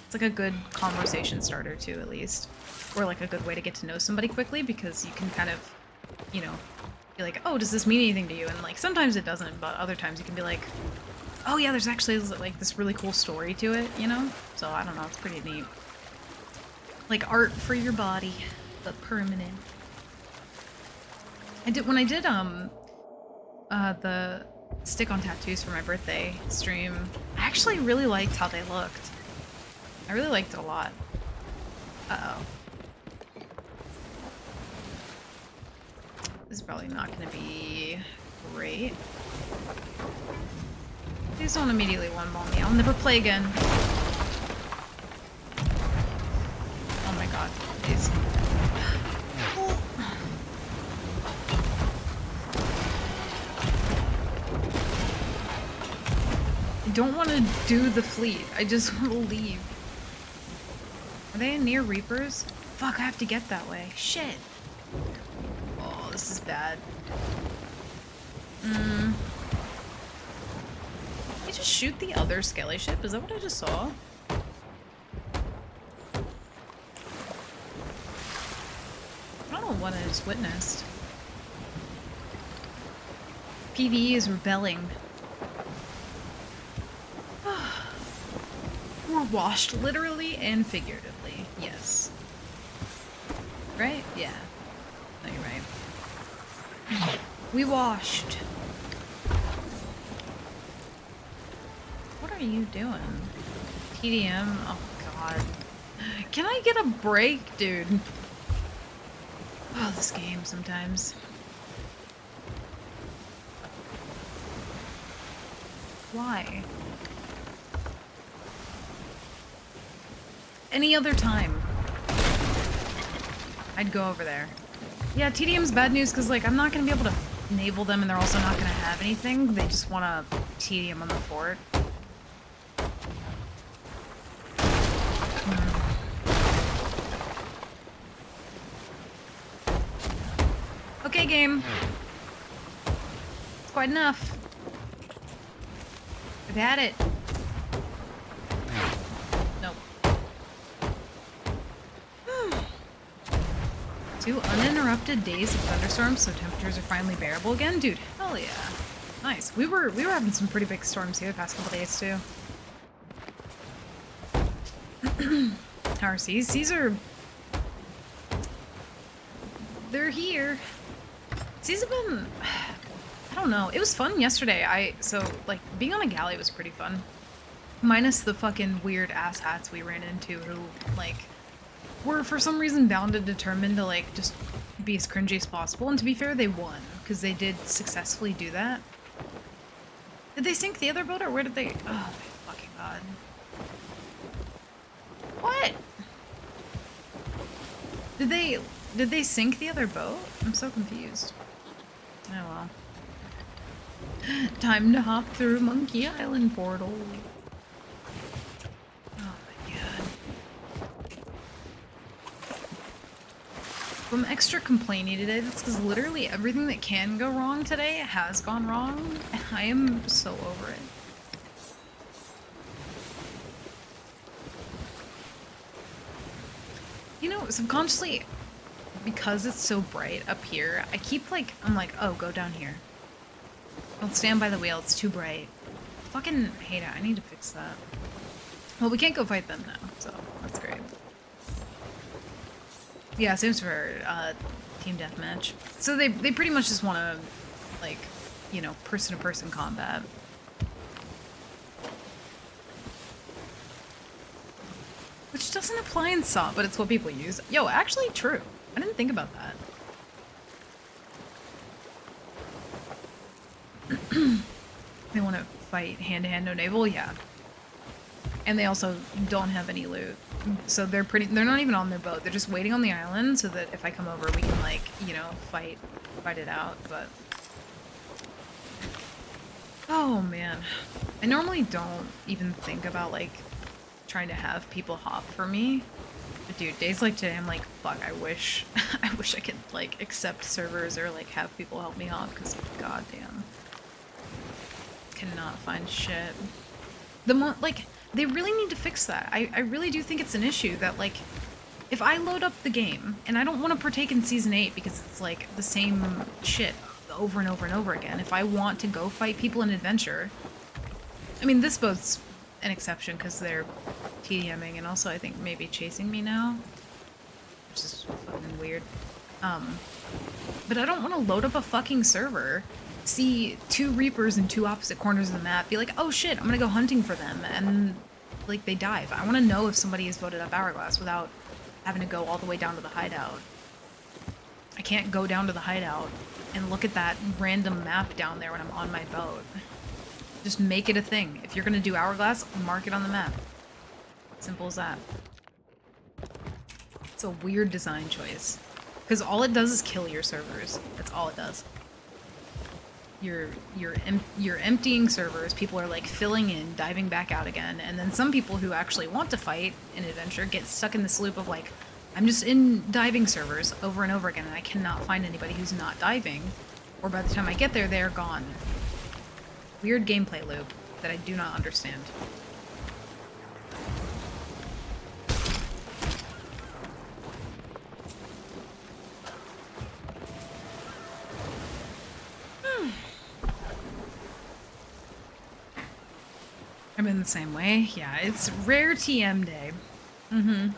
S1: It's like a good conversation starter too, at least. Or like a good way to get to know somebody quickly because you can kind of, you know, be like, oh, does this mean anything to you? And like, sometimes it doesn't, but other times you can be like, oh yeah, there's actually like this really cool story to it, you know? So I don't know, it's pretty neat. Like art for your body, but permanent. When I did the stick on tattoos for my birthday stream, I actually really liked how they looked. I really liked it a lot. Uh-oh. This is probably not gonna be great. Please don't immediately one-ball me. I'll never play again. Oh my god, please. I don't want to do the fleet. I just want to leave. Are they near Reapers? Fuck, I have to get that way. Shit. Oh, this is bad. Did I just shoot the other skelly ship? Is that what I just saw? I don't know what I just witnessed. PvE is rebelling. We're washed literally and figuratively. Yes. Right? Yeah. No, you're right. We washed. What are you doing? TDM? Oh god. Can I get a break, dude? Oh, this game sometimes. Why? Any other time, I'd go over there. Yeah, TDM's bad news because, like, I'm not gonna be able to naval them and they're also not gonna have anything. They just want to TDM on the fort. Okay, game. It's quite enough. I've had it. Nope. 2 uninterrupted days of thunderstorms, so temperatures are finally bearable again? Dude, hell yeah. Nice. We were having some pretty big storms here the past couple days too. How are seas? Seas are... they're here. Seas have been... I don't know. It was fun yesterday. So, like, being on a galley was pretty fun. Minus the fucking weird ass hats we ran into who, like, were for some reason bound and determined to, like, just be as cringy as possible. And to be fair, they won. Because they did successfully do that. Did they sink the other boat, or where did they... oh, my fucking god. What? Did they sink the other boat? I'm so confused. Oh well. Time to hop through Monkey Island portal. Oh my god. If I'm extra complainy today, that's because literally everything that can go wrong today has gone wrong, and I am so over it. You know, subconsciously, because it's so bright up here, I keep like, I'm like, oh, go down here. Don't stand by the wheel, it's too bright. Fucking hate it, I need to fix that. Well, we can't go fight them now, so that's great. Yeah, same for team deathmatch. So they pretty much just want to, like, you know, person-to-person combat. Which doesn't apply in SAW, but it's what people use. Yo, actually true. I didn't think about that. They want to fight hand-to-hand, no naval? Yeah. And they also don't have any loot. So they're not even on their boat. They're just waiting on the island so that if I come over, we can, like, you know, fight it out, but... Oh, man. I normally don't even think about, like, trying to have people hop for me. But dude, days like today, I'm like, fuck, I wish I could, like, accept servers or, like, have people help me hop, because, goddamn. Cannot find shit. Like, they really need to fix that. I really do think it's an issue that, like, if I load up the game, and I don't want to partake in Season 8 because it's, like, the same shit over and over and over again. If I want to go fight people in Adventure... I mean, this boat's an exception because they're TDMing and also I think maybe chasing me now. Which is fucking weird. But I don't want to load up a fucking server, see 2 Reapers in 2 opposite corners of the map, be like, oh shit, I'm gonna go hunting for them, and, like, they dive. I want to know if somebody has voted up Hourglass without having to go all the way down to the hideout. I can't go down to the hideout and look at that random map down there when I'm on my boat. Just make it a thing. If you're gonna do Hourglass, mark it on the map. Simple as that. It's a weird design choice. Because all it does is kill your servers. That's all it does. You're emptying servers, people are like filling in, diving back out again, and then some people who actually want to fight in Adventure get stuck in this loop of like, I'm just in diving servers over and over again and I cannot find anybody who's not diving, or by the time I get there, they're gone. Weird gameplay loop that I do not understand. I'm in the same way. Yeah, it's rare TM day. Mm-hmm.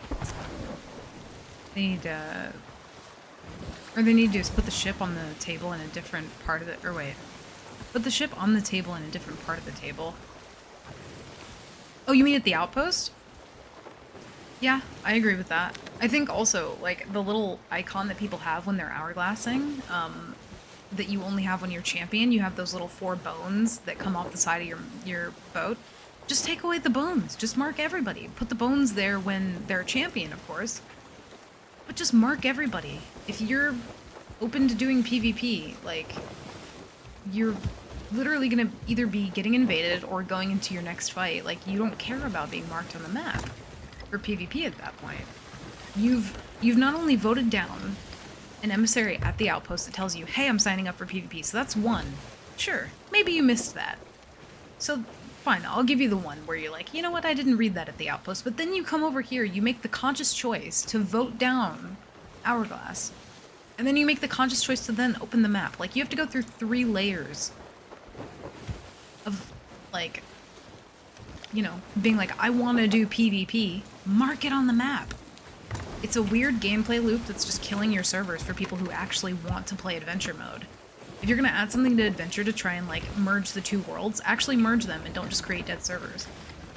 S1: They need to... Or they need to just put the ship on the table in a different part of the... Or wait. Put the ship on the table in a different part of the table. Oh, you mean at the outpost? Yeah, I agree with that. I think also, like, the little icon that people have when they're hourglassing, that you only have when you're champion, you have those little 4 bones that come off the side of your boat. Just take away the bones. Just mark everybody. Put the bones there when they're a champion, of course. But just mark everybody. If you're open to doing PvP, like, you're literally gonna either be getting invaded or going into your next fight. Like, you don't care about being marked on the map for PvP at that point. You've not only voted down an emissary at the outpost that tells you, hey, I'm signing up for PvP, so that's 1. Sure, maybe you missed that. So, fine, I'll give you the 1 where you're like, you know what, I didn't read that at the outpost, but then you come over here, you make the conscious choice to vote down Hourglass, and then you make the conscious choice to then open the map. Like, you have to go through 3 layers of, like, you know, being like, I want to do PvP, mark it on the map. It's a weird gameplay loop that's just killing your servers for people who actually want to play Adventure mode. If you're gonna add something to Adventure to try and, like, merge the 2 worlds, actually merge them and don't just create dead servers.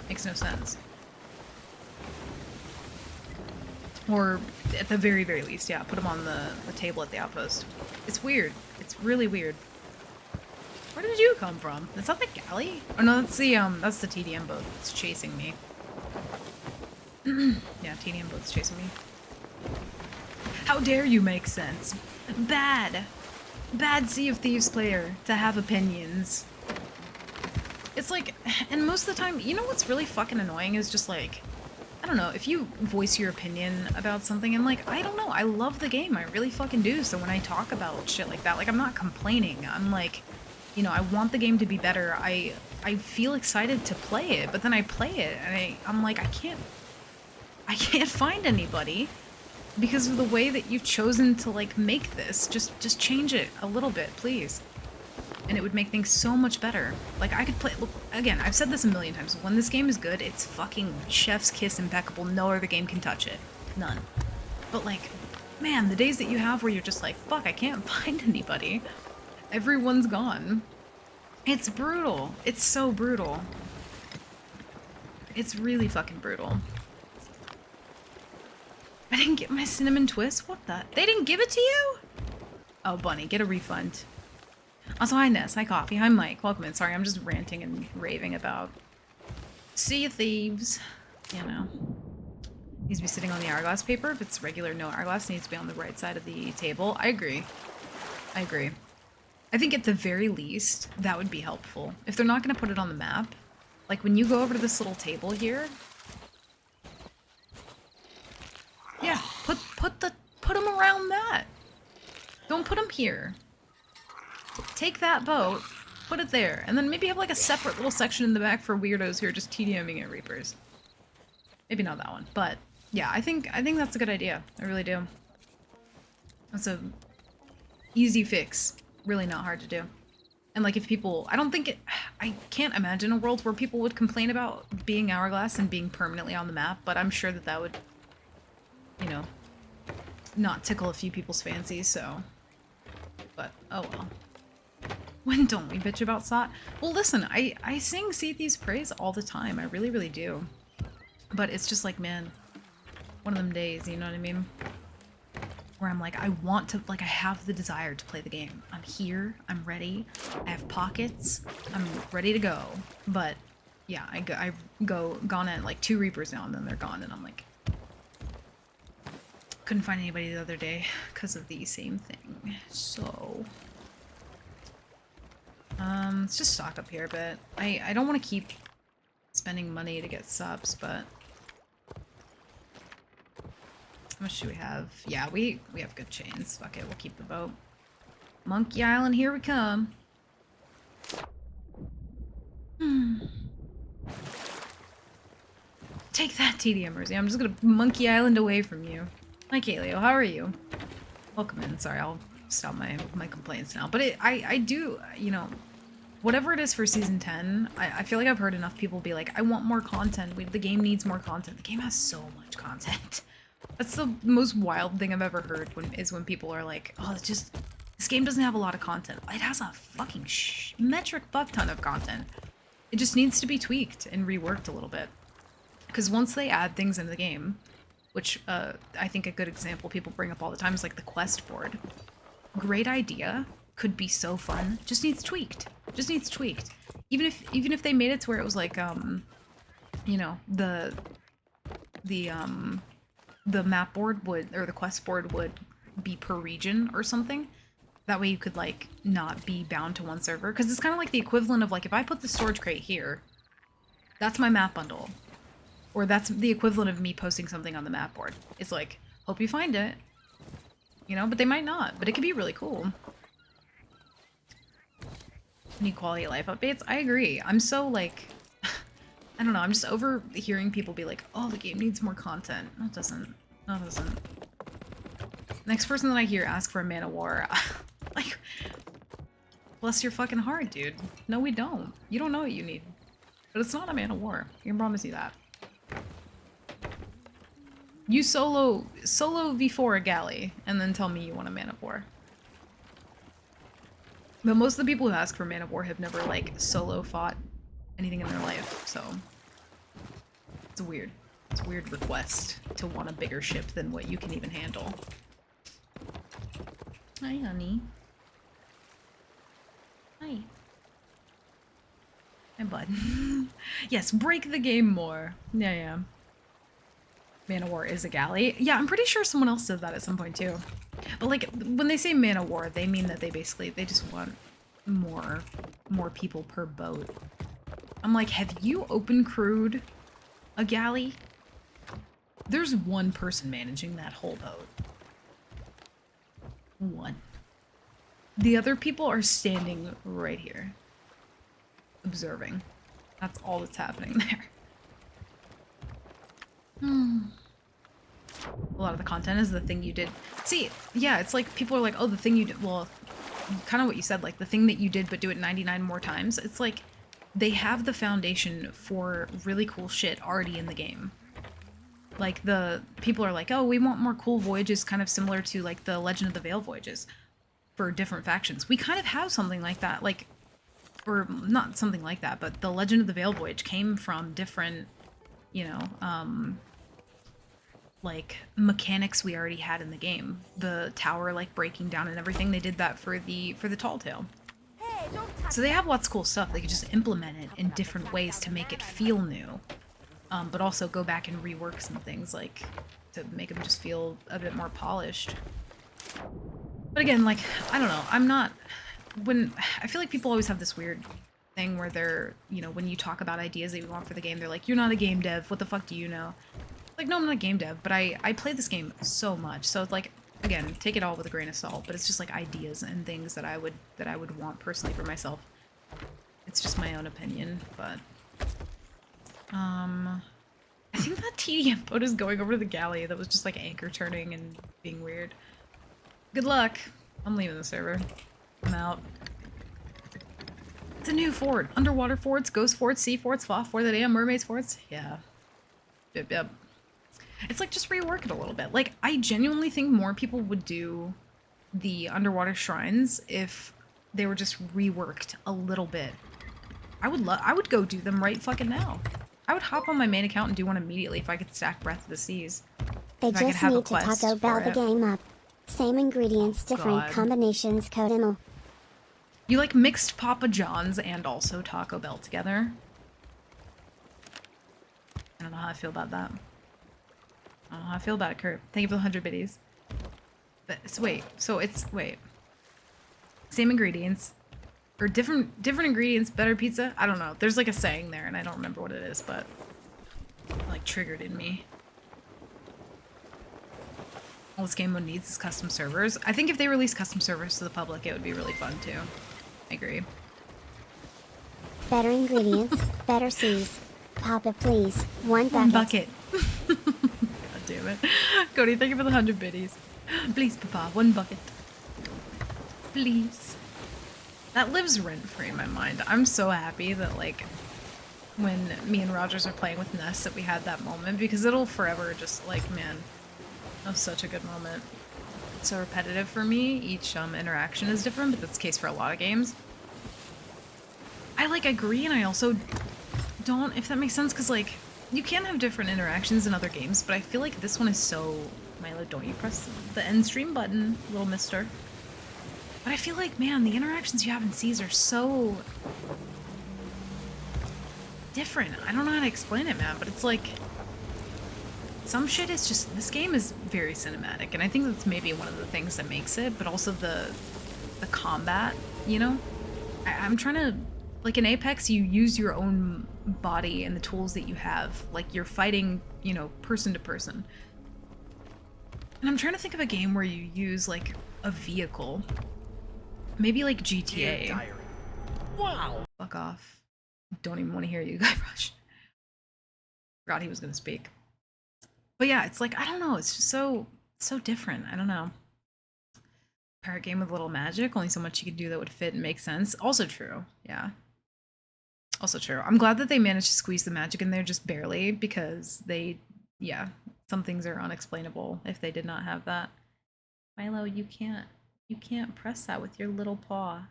S1: Makes no sense. Or, at the very, very least, yeah, put them on the table at the outpost. It's weird. It's really weird. Where did you come from? Is that the galley? Oh no, that's the TDM boat that's chasing me. Yeah, TDM boat's chasing me. How dare you make sense? Bad Sea of Thieves player to have opinions. It's like, and most of the time, you know what's really fucking annoying is just like, I don't know, if you voice your opinion about something and like, I don't know, I love the game, I really fucking do, so when I talk about shit like that, like, I'm not complaining, I'm like, you know, I want the game to be better, I feel excited to play it, but then I play it, and I'm like, I can't find anybody because of the way that you've chosen to, like, make this. Just change it a little bit, please. And it would make things so much better. Like, I could play, look, again, I've said this a million times, when this game is good, it's fucking chef's kiss impeccable, no other game can touch it. None. But, like, man, the days that you have where you're just like, fuck, I can't find anybody. Everyone's gone. It's brutal. It's so brutal. It's really fucking brutal. I didn't get my cinnamon twist? What the? They didn't give it to you? Oh, Bunny, get a refund. Also, hi Ness, hi Coffee, hi Mike, welcome in. Sorry, I'm just ranting and raving about Sea of Thieves. You know. Needs to be sitting on the hourglass paper. If it's regular no hourglass, it needs to be on the right side of the table. I agree. I agree. I think at the very least, that would be helpful. If they're not going to put it on the map, like when you go over to this little table here, yeah, put them around that. Don't put them here. Take that boat, put it there, and then maybe have like a separate little section in the back for weirdos who are just TDMing at Reapers. Maybe not that one, but yeah, I think that's a good idea. I really do. That's a easy fix. Really not hard to do. And like if people, I can't imagine a world where people would complain about being hourglass and being permanently on the map, but I'm sure that that would, you know, not tickle a few people's fancies, so. But, oh well. When don't we bitch about SOT? Well, listen, I sing Sea Thieves praise all the time. I really, really do. But it's just like, man, one of them days, you know what I mean? Where I'm like, I want to, like, I have the desire to play the game. I'm here, I'm ready, I have pockets, I'm ready to go. But, yeah, I've gone at, like, 2 Reapers now, and then they're gone, and I'm like... Couldn't find anybody the other day because of the same thing, so... let's just stock up here a bit. I don't want to keep spending money to get subs, but... How much do we have? Yeah, we have good chains. Fuck it, we'll keep the boat. Monkey Island, here we come. Take that, TDMers. I'm just gonna Monkey Island away from you. Hi, Kaleo. How are you? Welcome in. Sorry, I'll stop my complaints now. But I do, you know, whatever it is for Season 10, I feel like I've heard enough people be like, I want more content. The game needs more content. The game has so much content. That's the most wild thing I've ever heard when people are like, oh, it's just, this game doesn't have a lot of content. It has a fucking metric buck ton of content. It just needs to be tweaked and reworked a little bit. Because once they add things in the game, which I think a good example people bring up all the time is like the quest board. Great idea, could be so fun, just needs tweaked. Just needs tweaked. Even if they made it to where it was like, you know, the map board would, or the quest board would be per region or something. That way you could like not be bound to one server. Because it's kind of like the equivalent of like, if I put the storage crate here, that's my map bundle. Or that's the equivalent of me posting something on the map board. It's like, hope you find it. You know, but they might not. But it could be really cool. Need quality of life updates? I agree. I'm so like... I don't know, I'm just over hearing people be like, oh, the game needs more content. No, it doesn't. No, it doesn't. Next person that I hear ask for a Man of War. Like, bless your fucking heart, dude. No, we don't. You don't know what you need. But it's not a Man of War. I can promise you that. You solo V4 a galley, and then tell me you want a Man of War. But most of the people who ask for Man of War have never, like, solo fought anything in their life, so... It's a weird request to want a bigger ship than what you can even handle. Hi, honey. Hi. Hi, bud. Yes, break the game more. Yeah. Man of War is a galley. Yeah, I'm pretty sure someone else said that at some point too. But like when they say Man of War, they mean that they just want more people per boat. I'm like, have you open crewed a galley? There's one person managing that whole boat. One. The other people are standing right here. Observing. That's all that's happening there. A lot of the content is the thing you did. See, yeah, it's like people are like, oh, the thing you did, well, kind of what you said, like the thing that you did but do it 99 more times. It's like they have the foundation for really cool shit already in the game. Like the people are like, oh, we want more cool voyages kind of similar to like the Legend of the Veil voyages for different factions. We kind of have something like that, like, or not something like that, but the Legend of the Veil voyage came from different, you know, like mechanics we already had in the game. The tower like breaking down and everything. They did that for the Tall Tale. So they have lots of cool stuff. They could just implement it in different ways to make it feel new, but also go back and rework some things like to make them just feel a bit more polished. But again, like, I don't know. I'm not... I feel like people always have this weird thing where they're, you know, when you talk about ideas that you want for the game, they're like, you're not a game dev. What the fuck do you know? Like, no, I'm not a game dev, but I play this game so much. So it's like, again, take it all with a grain of salt, but it's just like ideas and things that I would want personally for myself. It's just my own opinion, but I think that TDM boat is going over to the galley that was just like anchor turning and being weird. Good luck. I'm leaving the server. I'm out. It's a new fort. Underwater forts, ghost forts, sea forts, FOF fort, the damn mermaids forts. Yeah. Yep. It's like just rework it a little bit. Like, I genuinely think more people would do the underwater shrines if they were just reworked a little bit. I would go do them right fucking now. I would hop on my main account and do one immediately if I could stack Breath of the Seas.
S2: They just need to Taco Bell the game up. Same ingredients, different combinations, Codemo.
S1: You like mixed Papa John's and also Taco Bell together? I don't know how I feel about that. I don't know how I feel about it, Kurt. Thank you for the 100 biddies. But wait. Same ingredients. Or different ingredients, better pizza? I don't know. There's like a saying there and I don't remember what it is, but it like triggered in me. All this game mode needs is custom servers. I think if they release custom servers to the public, it would be really fun too. I agree.
S2: Better ingredients, better seas. Papa, please. One bucket.
S1: God damn it. Cody, thank you for the 100 biddies. Please, Papa, one bucket. Please. That lives rent-free in my mind. I'm so happy that, like, when me and Rogers are playing with Ness that we had that moment, because it'll forever just, like, man, that was such a good moment. It's so repetitive for me. Each interaction is different, but that's the case for a lot of games. I, like, agree, and I also don't, if that makes sense, because, like, you can have different interactions in other games, but I feel like this one is so... Milo, don't you press the end stream button, little mister. But I feel like, man, the interactions you have in Seas are so... different. I don't know how to explain it, man, but it's like... some shit is just... this game is very cinematic, and I think that's maybe one of the things that makes it, but also the combat, you know? I'm trying to... like, in Apex, you use your own body and the tools that you have. Like, you're fighting, you know, person to person. And I'm trying to think of a game where you use, like, a vehicle. Maybe, like, GTA. Wow! Fuck off. Don't even want to hear you, Guybrush. Forgot he was gonna speak. But yeah, it's like, I don't know, it's just so different. I don't know. Pirate game with a little magic, only so much you can do that would fit and make sense. Also true, yeah. Also true. I'm glad that they managed to squeeze the magic in there just barely, because they, yeah, some things are unexplainable if they did not have that. Milo, you can't press that with your little paw.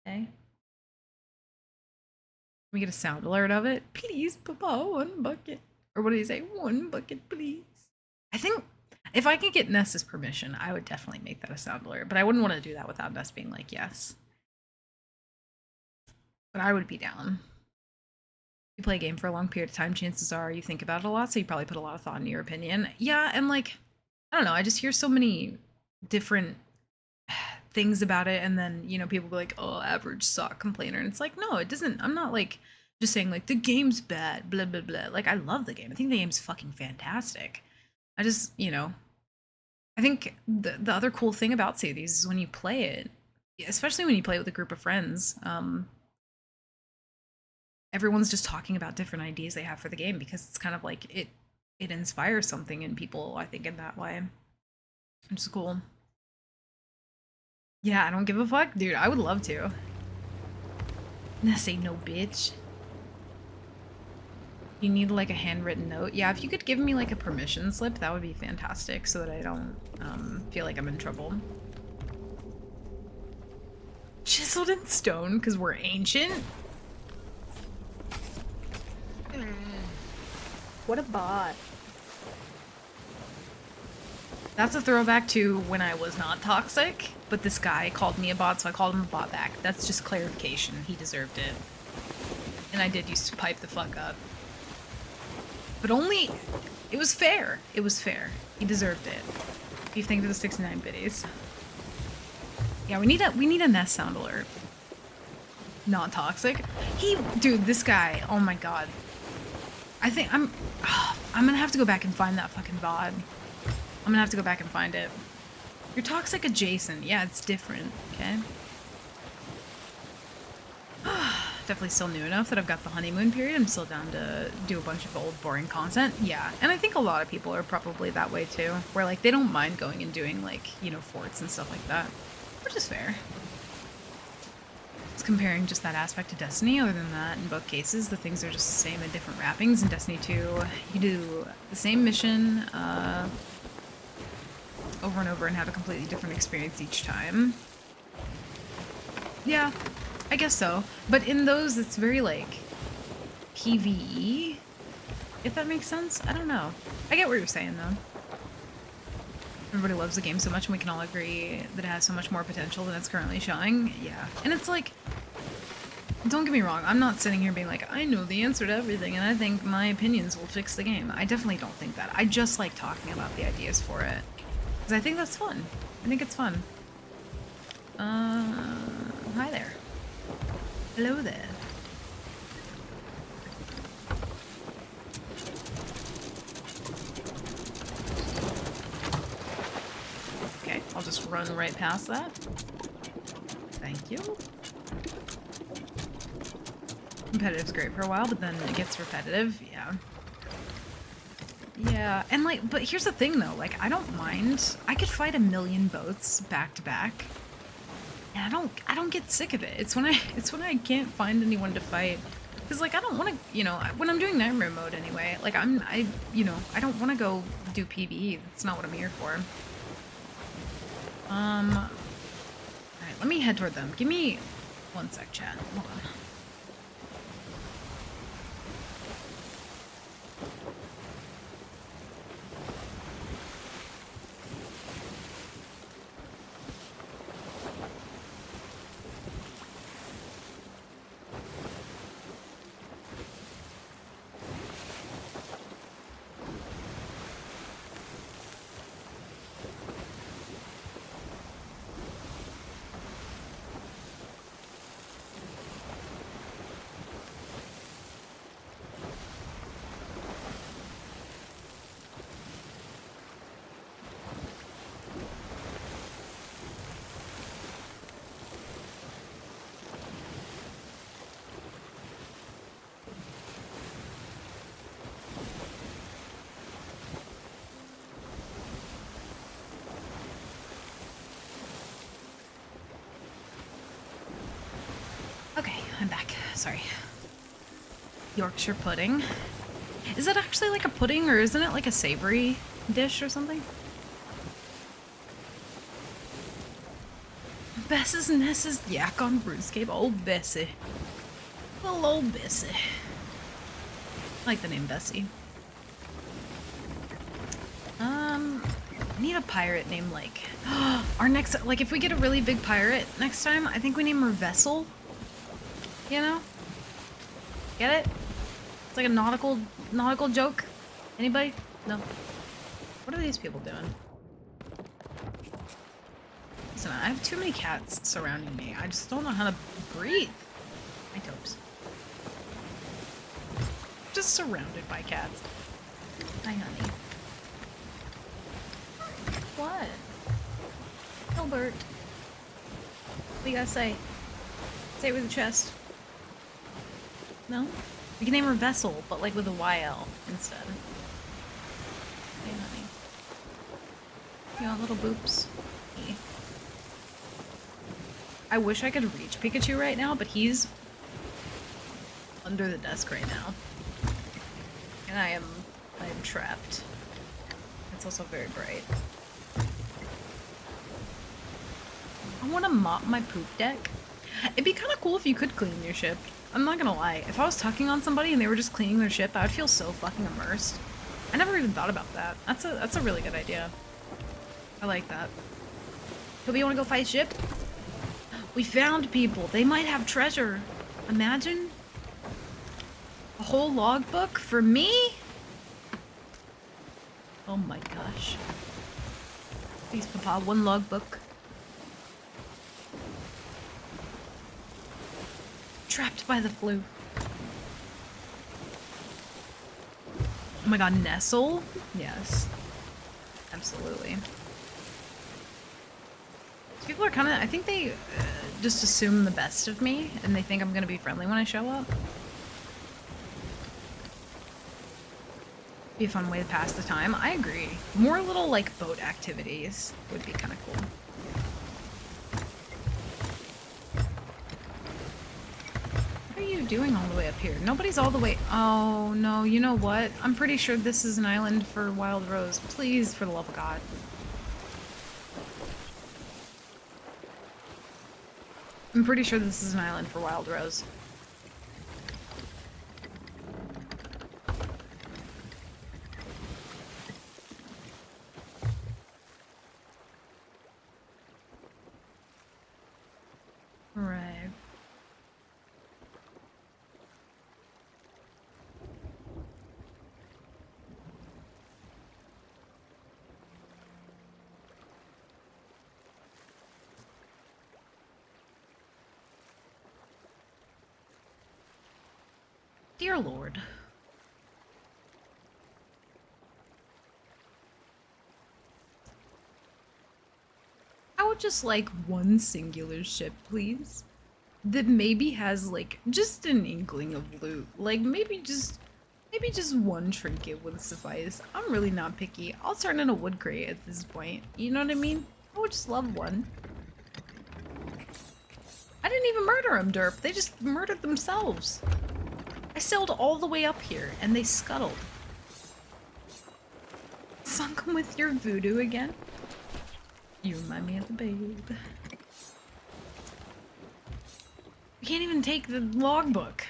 S1: Okay? Can we get a sound alert of it? Please, Papa, one bucket. Or what did he say? One bucket, please. I think if I could get Ness's permission, I would definitely make that a sound alert, but I wouldn't want to do that without Ness being like, yes. But I would be down. You play a game for a long period of time, chances are you think about it a lot, so you probably put a lot of thought into your opinion. Yeah, and like, I don't know, I just hear so many different things about it, and then, you know, people be like, oh, average sock complainer, and it's like, no, it doesn't, I'm not like, just saying like, the game's bad, blah, blah, blah. Like, I love the game. I think the game's fucking fantastic. I just, you know, I think the other cool thing about Sea of Thieves is when you play it, especially when you play it with a group of friends, everyone's just talking about different ideas they have for the game, because it's kind of like it inspires something in people, I think, in that way. Which is cool. Yeah, I don't give a fuck, dude. I would love to. Ness ain't no bitch. You need like a handwritten note. Yeah, if you could give me like a permission slip, that would be fantastic, so that I don't feel like I'm in trouble. Chiseled in stone because we're ancient? What a bot. That's a throwback to when I was not toxic, but this guy called me a bot, so I called him a bot back. That's just clarification. He deserved it. And I did used to pipe the fuck up. But only... It was fair. It was fair. He deserved it. Beef, thank you for the 69 biddies. Yeah, we need a nest sound alert. Not toxic. Dude, this guy, oh my god. I think I'm gonna have to go back and find that fucking VOD. I'm gonna have to go back and find it. You're toxic adjacent. Yeah, it's different, okay? Definitely still new enough that I've got the honeymoon period. I'm still down to do a bunch of old, boring content. Yeah, and I think a lot of people are probably that way too. Where, like, they don't mind going and doing, like, you know, forts and stuff like that. Which is fair. It's comparing just that aspect to Destiny. Other than that, in both cases, the things are just the same in different wrappings. In Destiny 2, you do the same mission, over and over and have a completely different experience each time. Yeah, I guess so. But in those, it's very, like, PvE, if that makes sense. I don't know. I get what you're saying, though. Everybody loves the game so much, and we can all agree that it has so much more potential than it's currently showing. Yeah. And it's like, don't get me wrong, I'm not sitting here being like, I know the answer to everything, and I think my opinions will fix the game. I definitely don't think that. I just like talking about the ideas for it. Because I think that's fun. I think it's fun. Hi there. Hello there. Okay, I'll just run right past that. Thank you. Competitive's great for a while, but then it gets repetitive, yeah. Yeah, and like, but here's the thing though, like, I don't mind. I could fight a million boats back to back. And I don't get sick of it. It's when I can't find anyone to fight. Cause like, I don't want to, you know, when I'm doing nightmare mode anyway, like you know, I don't want to go do PvE. That's not what I'm here for. Alright, let me head toward them. Give me one sec, chat. Hold on. Okay, I'm back. Sorry. Yorkshire pudding. Is that actually like a pudding, or isn't it like a savory dish or something? Bess's Ness's yak on RuneScape. Old Bessie. Little old Bessie. I like the name Bessie. I need a pirate named like... our next... Like, if we get a really big pirate next time, I think we name her Vessel. You know? Get it? It's like a nautical joke. Anybody? No. What are these people doing? Listen, I have too many cats surrounding me. I just don't know how to breathe. My toes. Just surrounded by cats. Hi, honey. What? Hilbert. What do you gotta say? Say it with your chest. No? We can name her Vessel, but like with a YL instead. Hey, honey. You want little boops? Hey. I wish I could reach Pikachu right now, but he's under the desk right now. And I am trapped. It's also very bright. I want to mop my poop deck. It'd be kind of cool if you could clean your ship. I'm not gonna lie. If I was tucking on somebody and they were just cleaning their ship, I would feel so fucking immersed. I never even thought about that. That's a really good idea. I like that. Toby, you wanna go fight ship? We found people. They might have treasure. Imagine. A whole logbook for me? Oh my gosh. Please, Papa, one logbook. Trapped by the flu. Oh my god, Nestle? Yes. Absolutely. People are kind of, I think they just assume the best of me, and they think I'm gonna be friendly when I show up. Be a fun way to pass the time. I agree. More little, like, boat activities would be kind of cool. What are you doing all the way up here? Nobody's all the way... Oh, no, you know what? I'm pretty sure this is an island for Wild Rose. Please, for the love of God. I'm pretty sure this is an island for Wild Rose. Right. Dear Lord. I would just like one singular ship, please. That maybe has like just an inkling of loot. Like maybe just one trinket would suffice. I'm really not picky. I'll turn in a wood crate at this point. You know what I mean? I would just love one. I didn't even murder them, derp. They just murdered themselves. I sailed all the way up here, and they scuttled. Sunk 'em with your voodoo again? You remind me of the babe. We can't even take the logbook.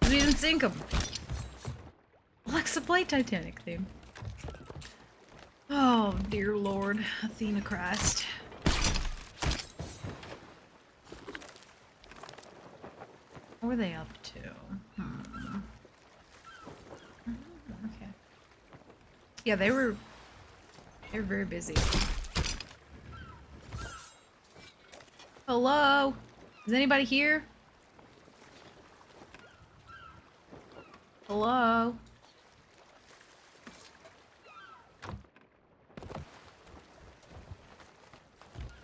S1: We didn't sink them. Alexa, play Titanic theme. Oh, dear Lord. Athena Christ. What were they up to? Okay. Yeah, they were very busy. Hello? Is anybody here? Hello?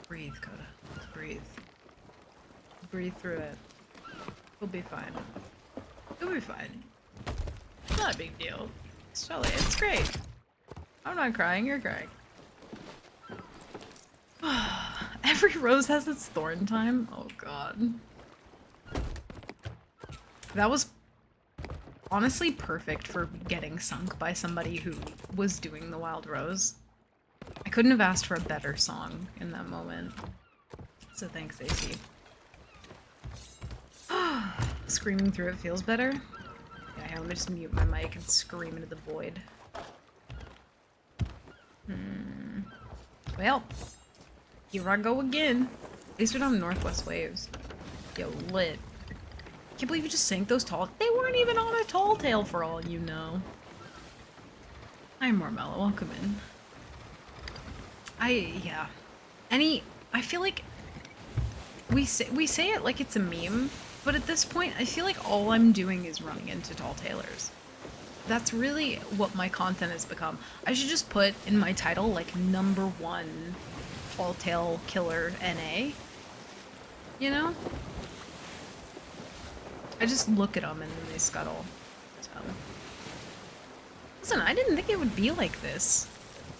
S1: Breathe, Coda. Breathe. Breathe through it. We'll be fine. You'll be fine. It's not a big deal. It's great. I'm not crying, you're crying. Every rose has its thorn time? Oh god. That was honestly perfect for getting sunk by somebody who was doing the Wild Rose. I couldn't have asked for a better song in that moment. So thanks, AC. Screaming through it feels better. Yeah, here, let me just mute my mic and scream into the void. Well, here I go again. At least we don't have northwest waves. Yo, lit. Can't believe you just sank those tall. They weren't even on a tall tale for all you know. Hi, Marmello. Welcome in. Yeah. I feel like we say it like it's a meme, but at this point, I feel like all I'm doing is running into tall tailors. That's really what my content has become. I should just put in my title, like, #1 tall tail killer NA. You know? I just look at them and then they scuttle. So. Listen, I didn't think it would be like this.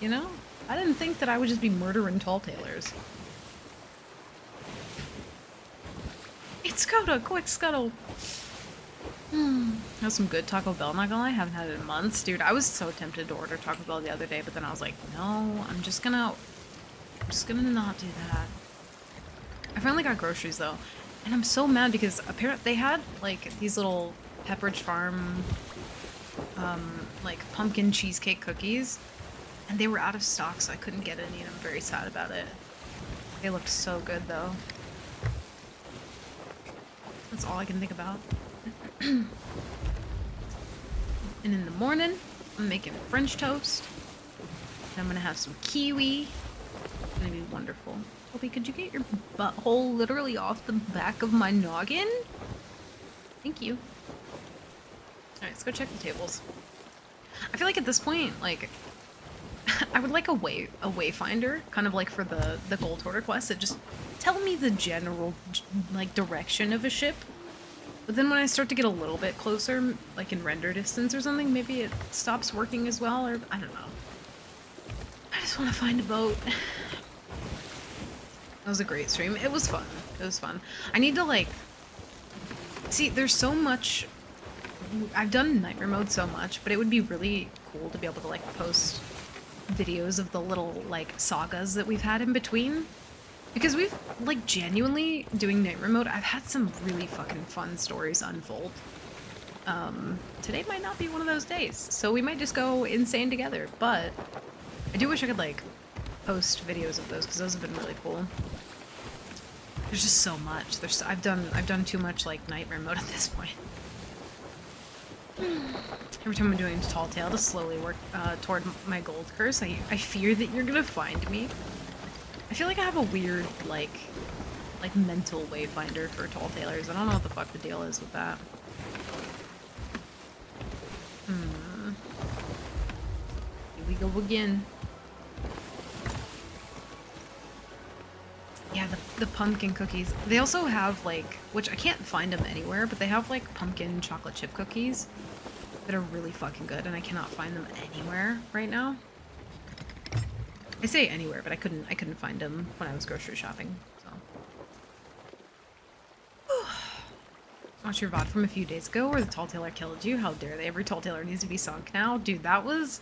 S1: You know? I didn't think that I would just be murdering tall tailors. It's Coda! Quick scuttle! That's some good Taco Bell, not gonna lie. I haven't had it in months. Dude, I was so tempted to order Taco Bell the other day, but then I was like, no, I'm just gonna not do that. I finally got groceries though. And I'm so mad because apparently they had like these little Pepperidge Farm like pumpkin cheesecake cookies. And they were out of stock, so I couldn't get any, and I'm very sad about it. They looked so good, though. That's all I can think about. And in the morning, I'm making French toast. And I'm gonna have some kiwi. It's gonna be wonderful. Opie, could you get your butthole literally off the back of my noggin? Thank you. Alright, let's go check the tables. I feel like at this point, like, I would like a wayfinder, kind of like for the Gold Hoarder quest, that just tell me the general, like, direction of a ship. But then when I start to get a little bit closer, like in render distance or something, maybe it stops working as well, or I don't know. I just want to find a boat. That was a great stream. It was fun. It was fun. I need to, like... See, there's so much... I've done Nightmare mode so much, but it would be really cool to be able to, like, post videos of the little, like, sagas that we've had in between. Because we've, like, genuinely, doing Nightmare mode, I've had some really fucking fun stories unfold. Today might not be one of those days, so we might just go insane together, but I do wish I could, like, post videos of those, because those have been really cool. There's just so much. I've done too much, like, Nightmare mode at this point. Every time I'm doing Tall Tale to slowly work toward my gold curse, I fear that you're gonna find me. I feel like I have a weird, like mental wayfinder for Tall Tailers. I don't know what the fuck the deal is with that. Here we go again. Yeah, the pumpkin cookies. They also have, like, which I can't find them anywhere, but they have, like, pumpkin chocolate chip cookies that are really fucking good, and I cannot find them anywhere right now. I say anywhere, but I couldn't find them when I was grocery shopping, so. Watch your VOD from a few days ago where the Tall Tailer killed you. How dare they? Every Tall Tailer needs to be sunk now. Dude, that was...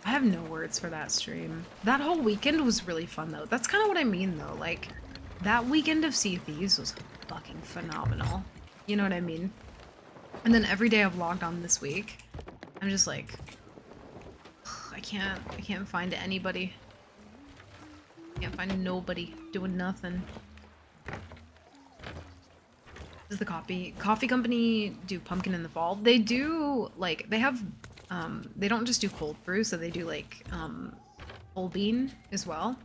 S1: I have no words for that stream. That whole weekend was really fun, though. That's kind of what I mean, though. Like, that weekend of Sea of Thieves was fucking phenomenal. You know what I mean? And then every day I've logged on this week, I'm just like... I can't find anybody. Can't find nobody doing nothing. Does the coffee company do pumpkin in the fall? They do, like, they have, they don't just do cold brew, so they do, like, whole bean as well.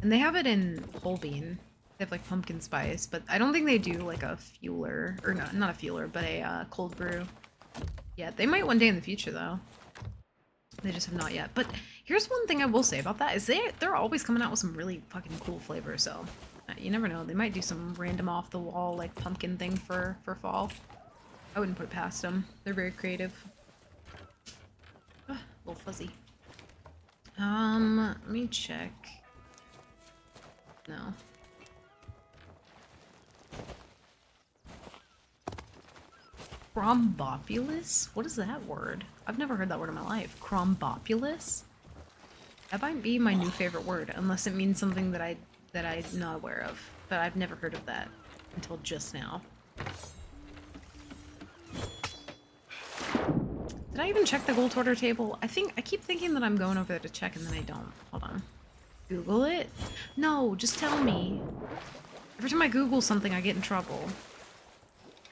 S1: And they have it in whole bean. They have, like, pumpkin spice, but I don't think they do, like, a fueler, or not a fueler, but a cold brew. Yeah, they might one day in the future, though. They just have not yet. But here's one thing I will say about that, is they're always coming out with some really fucking cool flavors, so you never know. They might do some random off-the-wall, like, pumpkin thing for fall. I wouldn't put it past them. They're very creative. A little fuzzy. Let me check. No. Chrombopulous? What is that word? I've never heard that word in my life. Chrombopulous? That might be my new favorite word, unless it means something that I'm not aware of. But I've never heard of that until just now. Did I even check the Gold Hoarder table? I keep thinking that I'm going over there to check and then I don't. Hold on. Google it? No, just tell me. Every time I Google something, I get in trouble.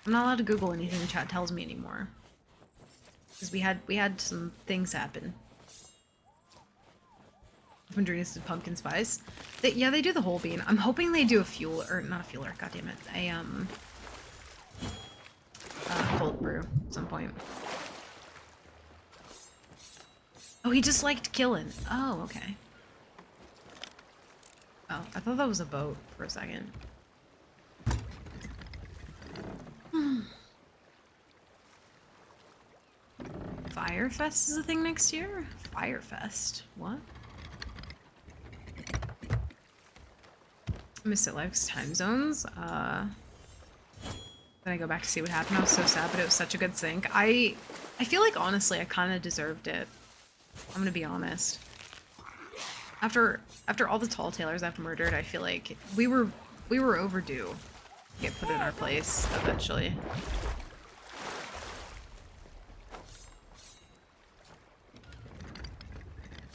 S1: I'm not allowed to Google anything the chat tells me anymore. Because we had some things happen. Vendrinas did pumpkin spice. Yeah, they do the whole bean. I'm hoping they do a fuel, or not a fueler, goddammit. A cold brew at some point. Oh, he just liked killing. Oh, okay. Oh, I thought that was a boat for a second. Firefest is a thing next year? Firefest? What? I missed it life's time zones. Then I go back to see what happened. I was so sad, but it was such a good sync. I feel like, honestly, I kind of deserved it. I'm gonna be honest. After all the Tall Tailers I've murdered, I feel like we were overdue to get put in our place eventually.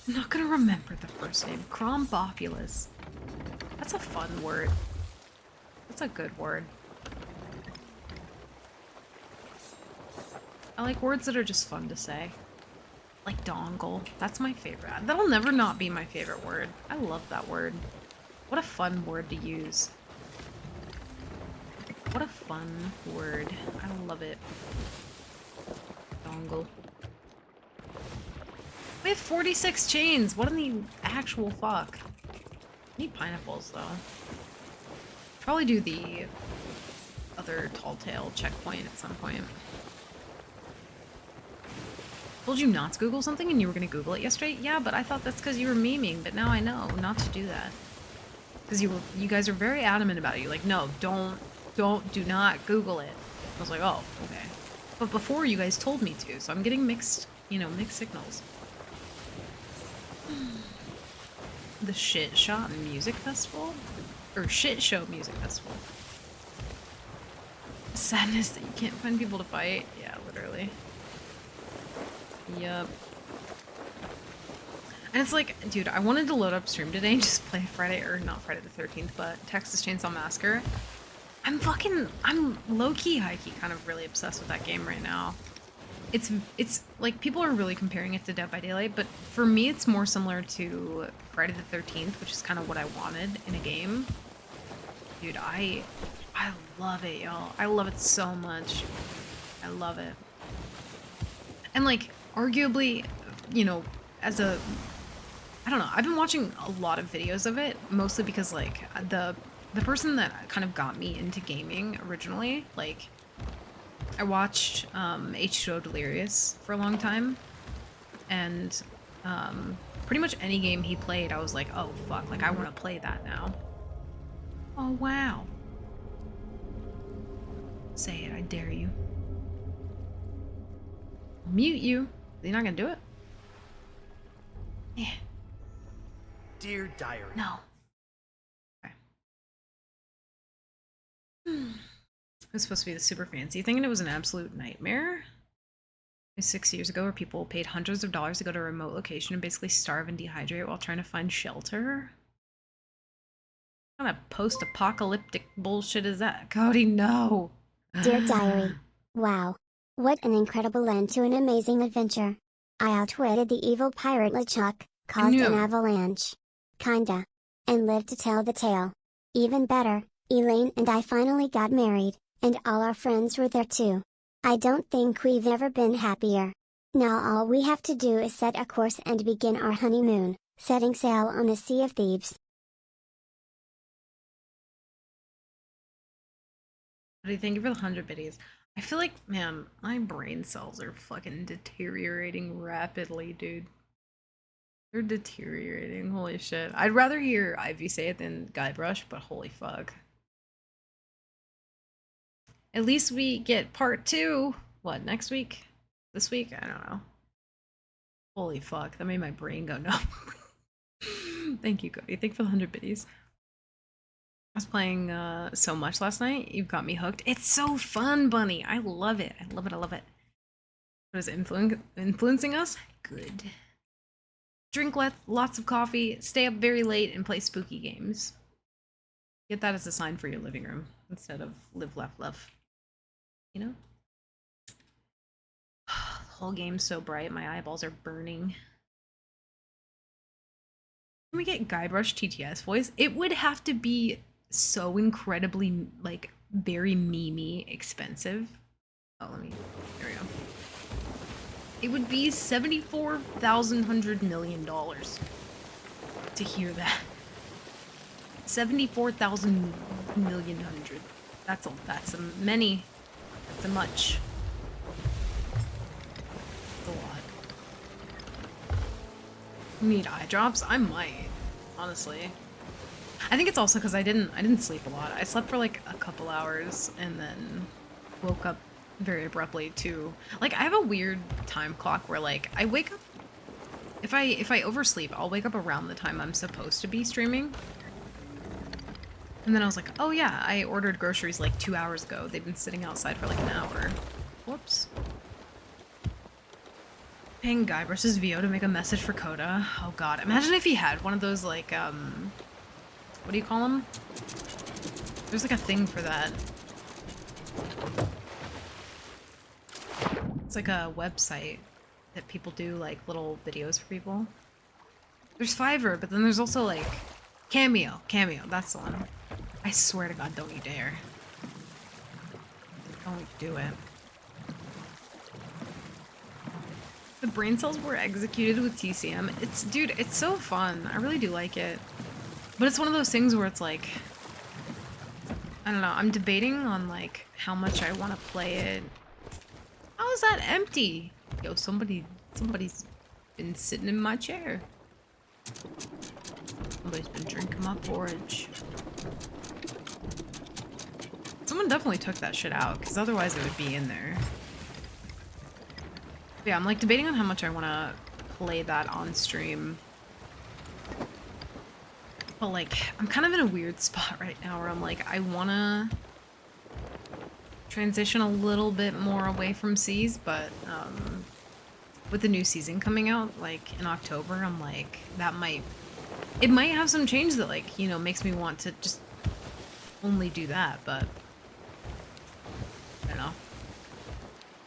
S1: I'm not gonna remember the first name. Crombopulus. That's a fun word. That's a good word. I like words that are just fun to say. Like dongle. That's my favorite. That'll never not be my favorite word. I love that word. What a fun word to use. What a fun word. I love it. Dongle. We have 46 chains. What in the actual fuck? I need pineapples though. Probably do the other tall tale checkpoint at some point. Told you not to Google something and you were gonna Google it yesterday? Yeah, but I thought that's because you were memeing, but now I know not to do that. Because you guys are very adamant about it. You're like, no, do not Google it. I was like, oh, okay. But before you guys told me to, so I'm getting mixed, mixed signals. The Shit Shot Music Festival? Or Shit Show Music Festival. Sadness that you can't find people to fight. Yeah, literally. Yup. And it's like, dude, I wanted to load up stream today and just play not Friday the 13th, but Texas Chainsaw Massacre. I'm low-key, high-key kind of really obsessed with that game right now. It's like, people are really comparing it to Dead by Daylight, but for me it's more similar to Friday the 13th, which is kind of what I wanted in a game. Dude, I love it, y'all. I love it so much. I love it. And like, arguably, I don't know, I've been watching a lot of videos of it, mostly because like the person that kind of got me into gaming originally, like, I watched H2O Delirious for a long time, and pretty much any game he played, I was like, oh fuck, like I want to play that now. Oh wow. Say it, I dare you. I'll mute you. You're not gonna do it? Yeah.
S5: Dear Diary.
S1: No. Okay. It was supposed to be the super fancy thing, and it was an absolute nightmare. It was 6 years ago, where people paid hundreds of dollars to go to a remote location and basically starve and dehydrate while trying to find shelter. What kind of post-apocalyptic bullshit is that? Cody, no!
S2: Dear Diary. Wow. What an incredible end to an amazing adventure. I outwitted the evil pirate LeChuck, caused an avalanche. Kinda. And lived to tell the tale. Even better, Elaine and I finally got married, and all our friends were there too. I don't think we've ever been happier. Now all we have to do is set a course and begin our honeymoon, setting sail on the Sea of Thieves.
S1: Thank you for the 100 biddies. I feel like, man, my brain cells are fucking deteriorating rapidly, dude. They're deteriorating, holy shit. I'd rather hear Ivy say it than Guybrush, but holy fuck. At least we get part 2. What, next week? This week? I don't know. Holy fuck, that made my brain go numb. Thank you, Cody. Thank you for the 100 biddies. I was playing so much last night. You've got me hooked. It's so fun, Bunny. I love it. I love it. I love it. What is influencing us? Good. Drink lots of coffee, stay up very late, and play spooky games. Get that as a sign for your living room instead of live, laugh, love. You know? The whole game's so bright, my eyeballs are burning. Can we get Guybrush TTS voice? It would have to be so incredibly, like, very memey expensive. Oh, there we go. It would be $74,100 million to hear that. 74,000 million hundred. That's a many. That's a much. That's a lot. You need eye drops? I might, honestly. I think it's also because I didn't sleep a lot. I slept for like a couple hours and then woke up very abruptly too. Like, I have a weird time clock where like I wake up, if I oversleep, I'll wake up around the time I'm supposed to be streaming. And then I was like, oh yeah, I ordered groceries like 2 hours ago. They've been sitting outside for like an hour. Whoops. Paying Guybrush's VO to make a message for Coda. Oh god, imagine if he had one of those, like, what do you call them? There's like a thing for that. It's like a website that people do, like, little videos for people. There's Fiverr, but then there's also, like, Cameo. Cameo, that's the one. I swear to god, don't you dare. Don't do it. The brain cells were executed with TCM. Dude, it's so fun. I really do like it. But it's one of those things where it's like, I don't know, I'm debating on like how much I want to play it. How is that empty? Yo, somebody's been sitting in my chair. Somebody's been drinking my porridge. Someone definitely took that shit out, because otherwise it would be in there. But yeah, I'm like debating on how much I want to play that on stream. But like, I'm kind of in a weird spot right now where I'm like, I want to transition a little bit more away from Seas, but with the new season coming out, like in October, I'm like, it might have some change that like, you know, makes me want to just only do that, but I don't know.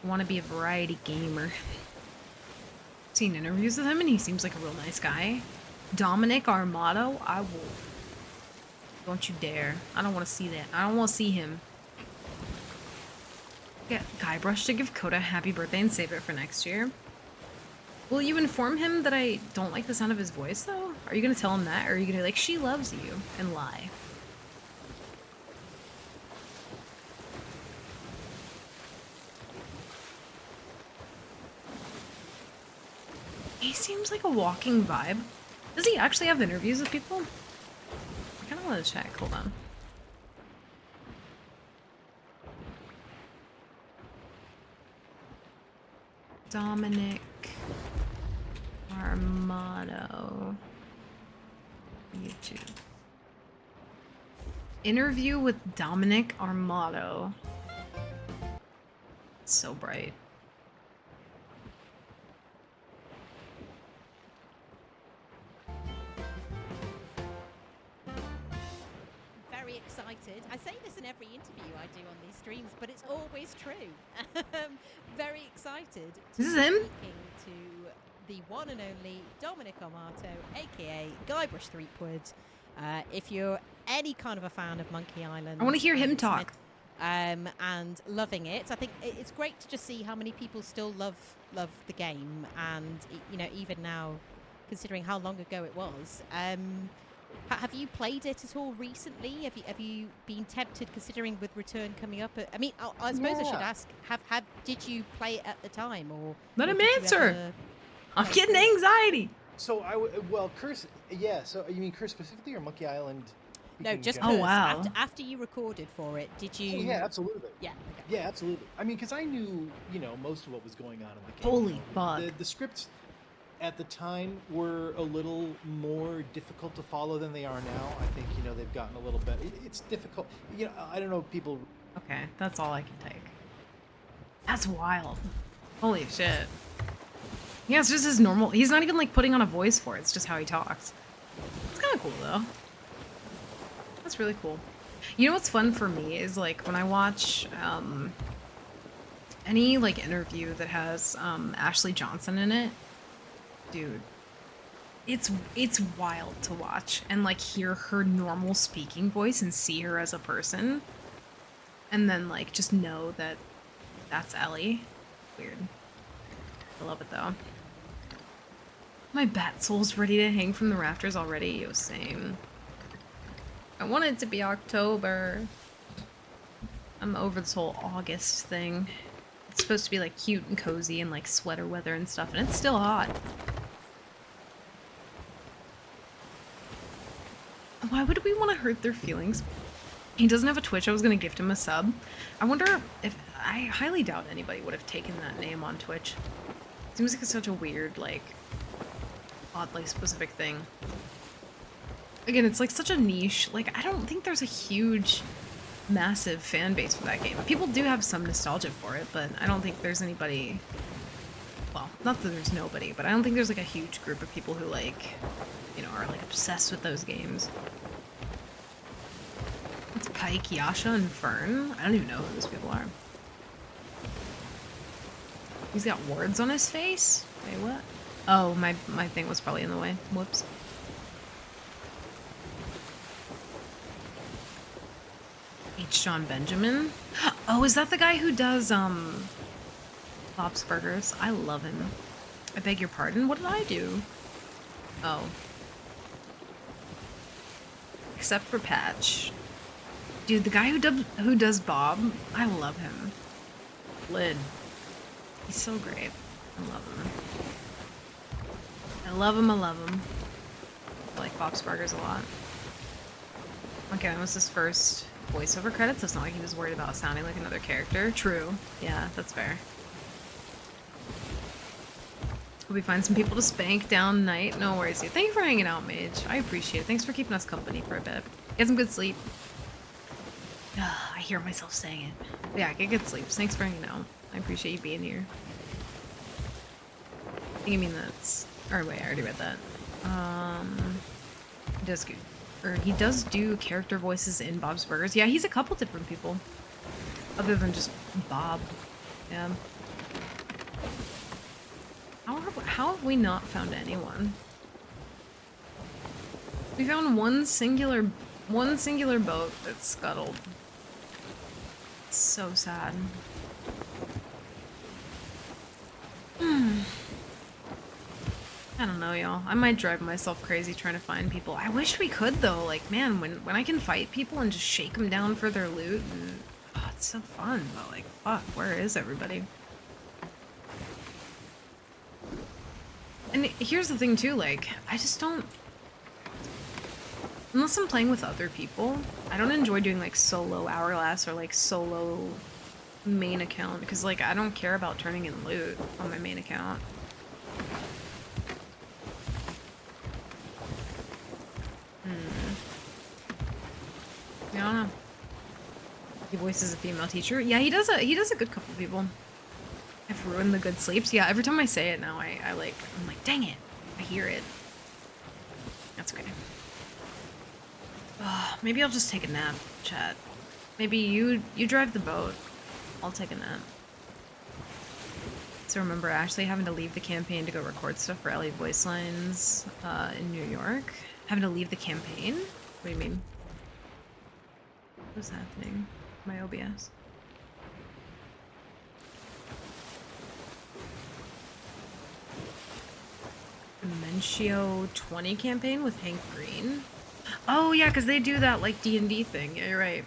S1: I want to be a variety gamer. Seen interviews with him and he seems like a real nice guy. Dominic Armato, I will. Don't you dare. I don't want to see that. I don't want to see him. Get Guybrush to give Coda a happy birthday and save it for next year. Will you inform him that I don't like the sound of his voice, though? Are you going to tell him that? Or are you going to be like, she loves you, and lie? He seems like a walking vibe. Does he actually have interviews with people? I kind of want to check. Hold on. Dominic Armato. YouTube. Interview with Dominic Armato. It's so bright.
S4: Excited. I say this in every interview I do on these streams, but it's always true. Very excited to
S1: This is him?
S4: speaking to the one and only Dominic Armato, aka Guybrush Threepwood. If you're any kind of a fan of Monkey Island,
S1: I want to hear him talk.
S4: and loving it. I think it's great to just see how many people still love the game, and you know, even now, considering how long ago it was. Have you played it at all recently? Have you been tempted, considering with Return coming up? I mean, I suppose I should ask: did you play it at the time, or
S1: Let
S4: or
S1: him
S4: did you
S1: answer.
S4: ever
S1: I'm
S4: play
S1: getting
S4: it?
S1: anxiety.
S5: So well, Curse, yeah. So you mean Curse specifically or Monkey Island?
S4: No, just
S1: Oh,
S4: Curse.
S1: wow.
S4: After you recorded for it, did you?
S5: Oh, yeah, absolutely.
S4: Yeah. Okay.
S5: Yeah, absolutely. I mean, because I knew, you know, most of what was going on in the game.
S1: Holy fuck.
S5: The scripts at the time were a little more difficult to follow than they are now. I think, you know, they've gotten a little better. It's difficult. You know, I don't know if people...
S1: Okay, that's all I can take. That's wild. Holy shit. Yeah, it's just his normal. He's not even like putting on a voice for it. It's just how he talks. It's kind of cool though. That's really cool. You know what's fun for me is like when I watch any like interview that has Ashley Johnson in it. Dude, it's wild to watch and like hear her normal speaking voice and see her as a person, and then like just know that that's Ellie. Weird. I love it though. My bat soul's ready to hang from the rafters already. Yo, same. I want it to be October. I'm over this whole August thing. It's supposed to be like cute and cozy and like sweater weather and stuff, and it's still hot. Why would we want to hurt their feelings? He doesn't have a Twitch. I was going to gift him a sub. I wonder if... I highly doubt anybody would have taken that name on Twitch. Seems like it's such a weird, like, oddly specific thing. Again, it's like such a niche. Like, I don't think there's a huge, massive fan base for that game. People do have some nostalgia for it, but I don't think there's anybody well, not that there's nobody, but I don't think there's like a huge group of people who like, you know, are like obsessed with those games. It's Pike, Yasha, and Fern. I don't even know who those people are. He's got wards on his face? Wait, what? Oh, my thing was probably in the way. Whoops. H. John Benjamin? Oh, is that the guy who does, Bob's Burgers? I love him. I beg your pardon? What did I do? Oh. Except for Patch. Dude, the guy who does Bob, I love him. Lid. He's so great. I love him. I love him, I love him. I like Bob's Burgers a lot. Okay, that was his first voiceover credits, so it's not like he was worried about sounding like another character. True. Yeah, that's fair. Hope we find some people to spank down night. No worries, dude. Thank you for hanging out, Mage. I appreciate it. Thanks for keeping us company for a bit. Get some good sleep. I hear myself saying it. But yeah, get good sleep. Thanks for hanging out. I appreciate you being here. I think you mean that's... Or wait, I already read that. He does good. Or he does do character voices in Bob's Burgers. Yeah, he's a couple different people. Other than just Bob. Yeah. How have we not found anyone? We found one singular boat that's scuttled. It's so sad. I don't know, y'all. I might drive myself crazy trying to find people. I wish we could, though. Like, man, when I can fight people and just shake them down for their loot, and oh, it's so fun. But like, fuck, where is everybody? And here's the thing, too. Like, I just don't. Unless I'm playing with other people, I don't enjoy doing like solo Hourglass or like solo main account because like I don't care about turning in loot on my main account. I don't know. He voices a female teacher. Yeah, he does a good couple people. I've ruined the good sleeps. Yeah, every time I say it now, I'm like, dang it. I hear it. That's okay. Maybe I'll just take a nap, chat. Maybe you drive the boat. I'll take a nap. So remember Ashley having to leave the campaign to go record stuff for Ellie Voice Lines in New York? Having to leave the campaign? What do you mean? What's happening? My OBS. Dementio 20 campaign with Hank Green? Oh yeah, because they do that like D&D thing. Yeah, you're right.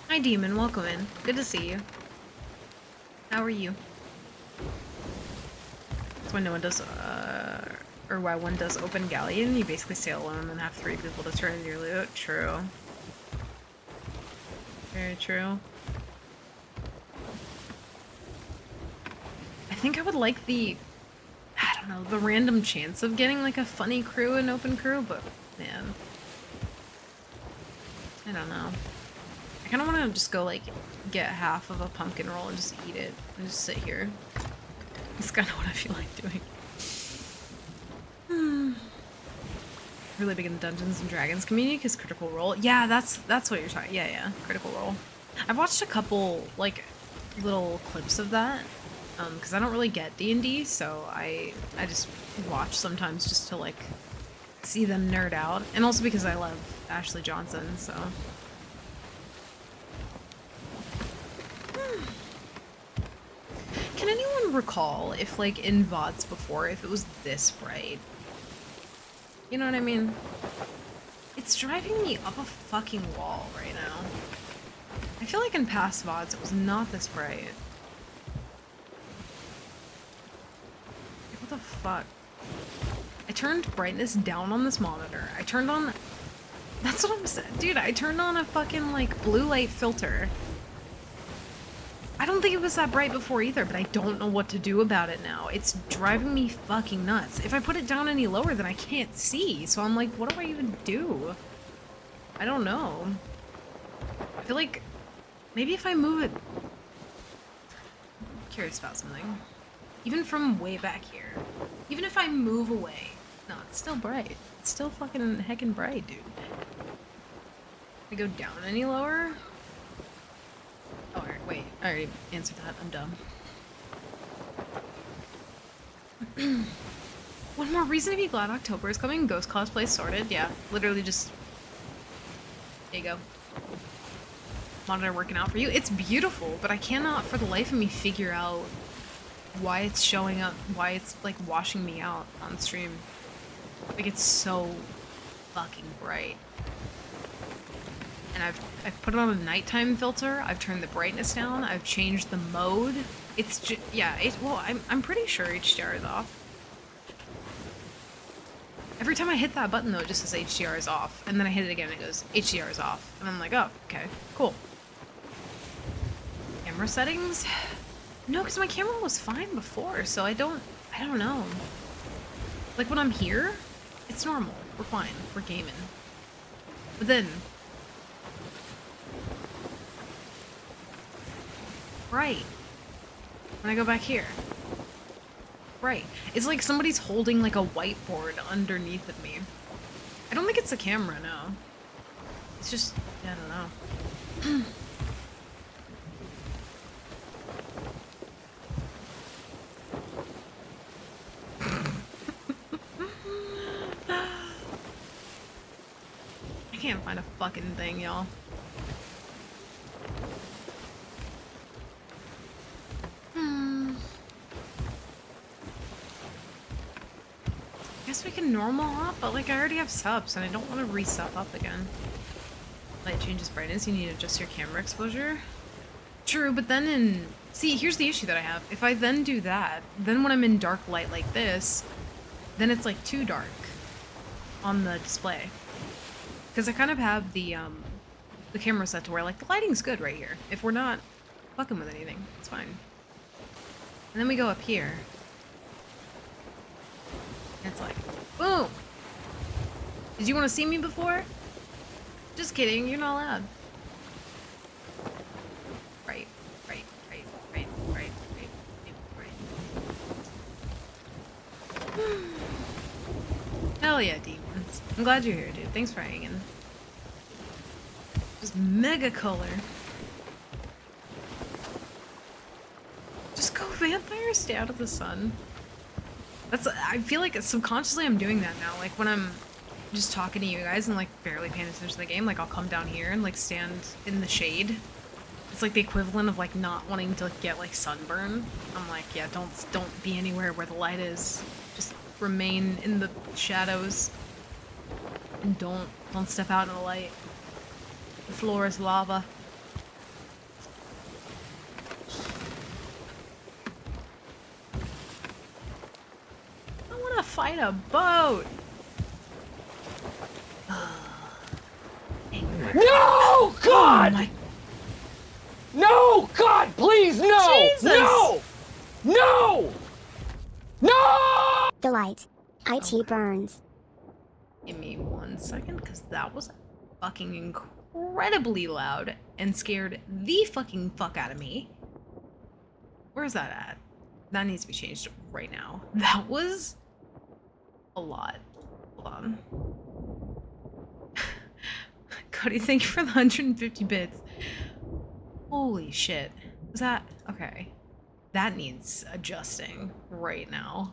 S1: Hi Demon, welcome in. Good to see you. How are you? That's when no one does, or why one does open galleon, you basically sail alone and have 3 people to turn in your loot. True. Very true. I think I would like the, I don't know, the random chance of getting like a funny crew in open crew, but man. I don't know. I kind of want to just go like get half of a pumpkin roll and just eat it and just sit here. That's kind of what I feel like doing. Really big in the Dungeons and Dragons community because Critical Role. Yeah, that's what you're talking. Yeah, Critical Role. I've watched a couple like little clips of that because I don't really get D&D, so I just watch sometimes just to like see them nerd out, and also because I love Ashley Johnson, so. Can anyone recall if like in VODs before if it was this bright? You know what I mean? It's driving me up a fucking wall right now. I feel like in past VODs it was not this bright. Like, what the fuck? I turned brightness down on this monitor. I turned on... That's what I'm saying. Dude, I turned on a fucking, like, blue light filter. I don't think it was that bright before either, but I don't know what to do about it now. It's driving me fucking nuts. If I put it down any lower, then I can't see. So I'm like, what do I even do? I don't know. I feel like maybe if I move it... curious about something. Even from way back here. Even if I move away. No, it's still bright. It's still fucking heckin' bright, dude. Can I go down any lower? Oh, alright, wait. I already answered that. I'm dumb. One more reason to be glad October is coming. Ghost cosplay sorted. Yeah, literally just... There you go. Monitor working out for you. It's beautiful, but I cannot for the life of me figure out why it's showing up, why it's like washing me out on stream. Like it's so fucking bright. And I've put it on a nighttime filter. I've turned the brightness down. I've changed the mode. It's just, yeah, well, I'm pretty sure HDR is off. Every time I hit that button though, it just says HDR is off. And then I hit it again and it goes, HDR is off. And I'm like, oh, okay, cool. Camera settings? No, because my camera was fine before, so I don't know. Like when I'm here, it's normal. We're fine. We're gaming. But then... Right. When I go back here. Right. It's like somebody's holding like a whiteboard underneath of me. I don't think it's the camera, no. It's just, yeah, I don't know. I can't find a fucking thing, y'all. Guess we can normal hop, but like I already have subs and I don't want to re-sub up again. Light changes brightness, you need to adjust your camera exposure. True, but then in... See, here's the issue that I have. If I then do that, then when I'm in dark light like this, then it's like too dark on the display. Because I kind of have the camera set to where like the lighting's good right here. If we're not fucking with anything, it's fine. And then we go up here. And it's like, boom! Did you want to see me before? Just kidding, you're not allowed. Right. Hell yeah, demons. I'm glad you're here, dude. Thanks for hanging. Just mega color. Just go vampire, stay out of the sun. I feel like subconsciously I'm doing that now. Like when I'm just talking to you guys and like barely paying attention to the game, like I'll come down here and like stand in the shade. It's like the equivalent of like not wanting to get like sunburn. I'm like, yeah, don't be anywhere where the light is. Just remain in the shadows. And don't step out in the light. The floor is lava. Fight a boat.
S6: No, God!
S1: Oh
S6: no, God, please, no!
S1: Jesus.
S6: No! No! No!
S2: The light. IT burns.
S1: Give me 1 second, because that was fucking incredibly loud and scared the fucking fuck out of me. Where's that at? That needs to be changed right now. That was a lot. Hold on. Cody, thank you for the 150 bits. Holy shit. Was that... Okay. That needs adjusting right now.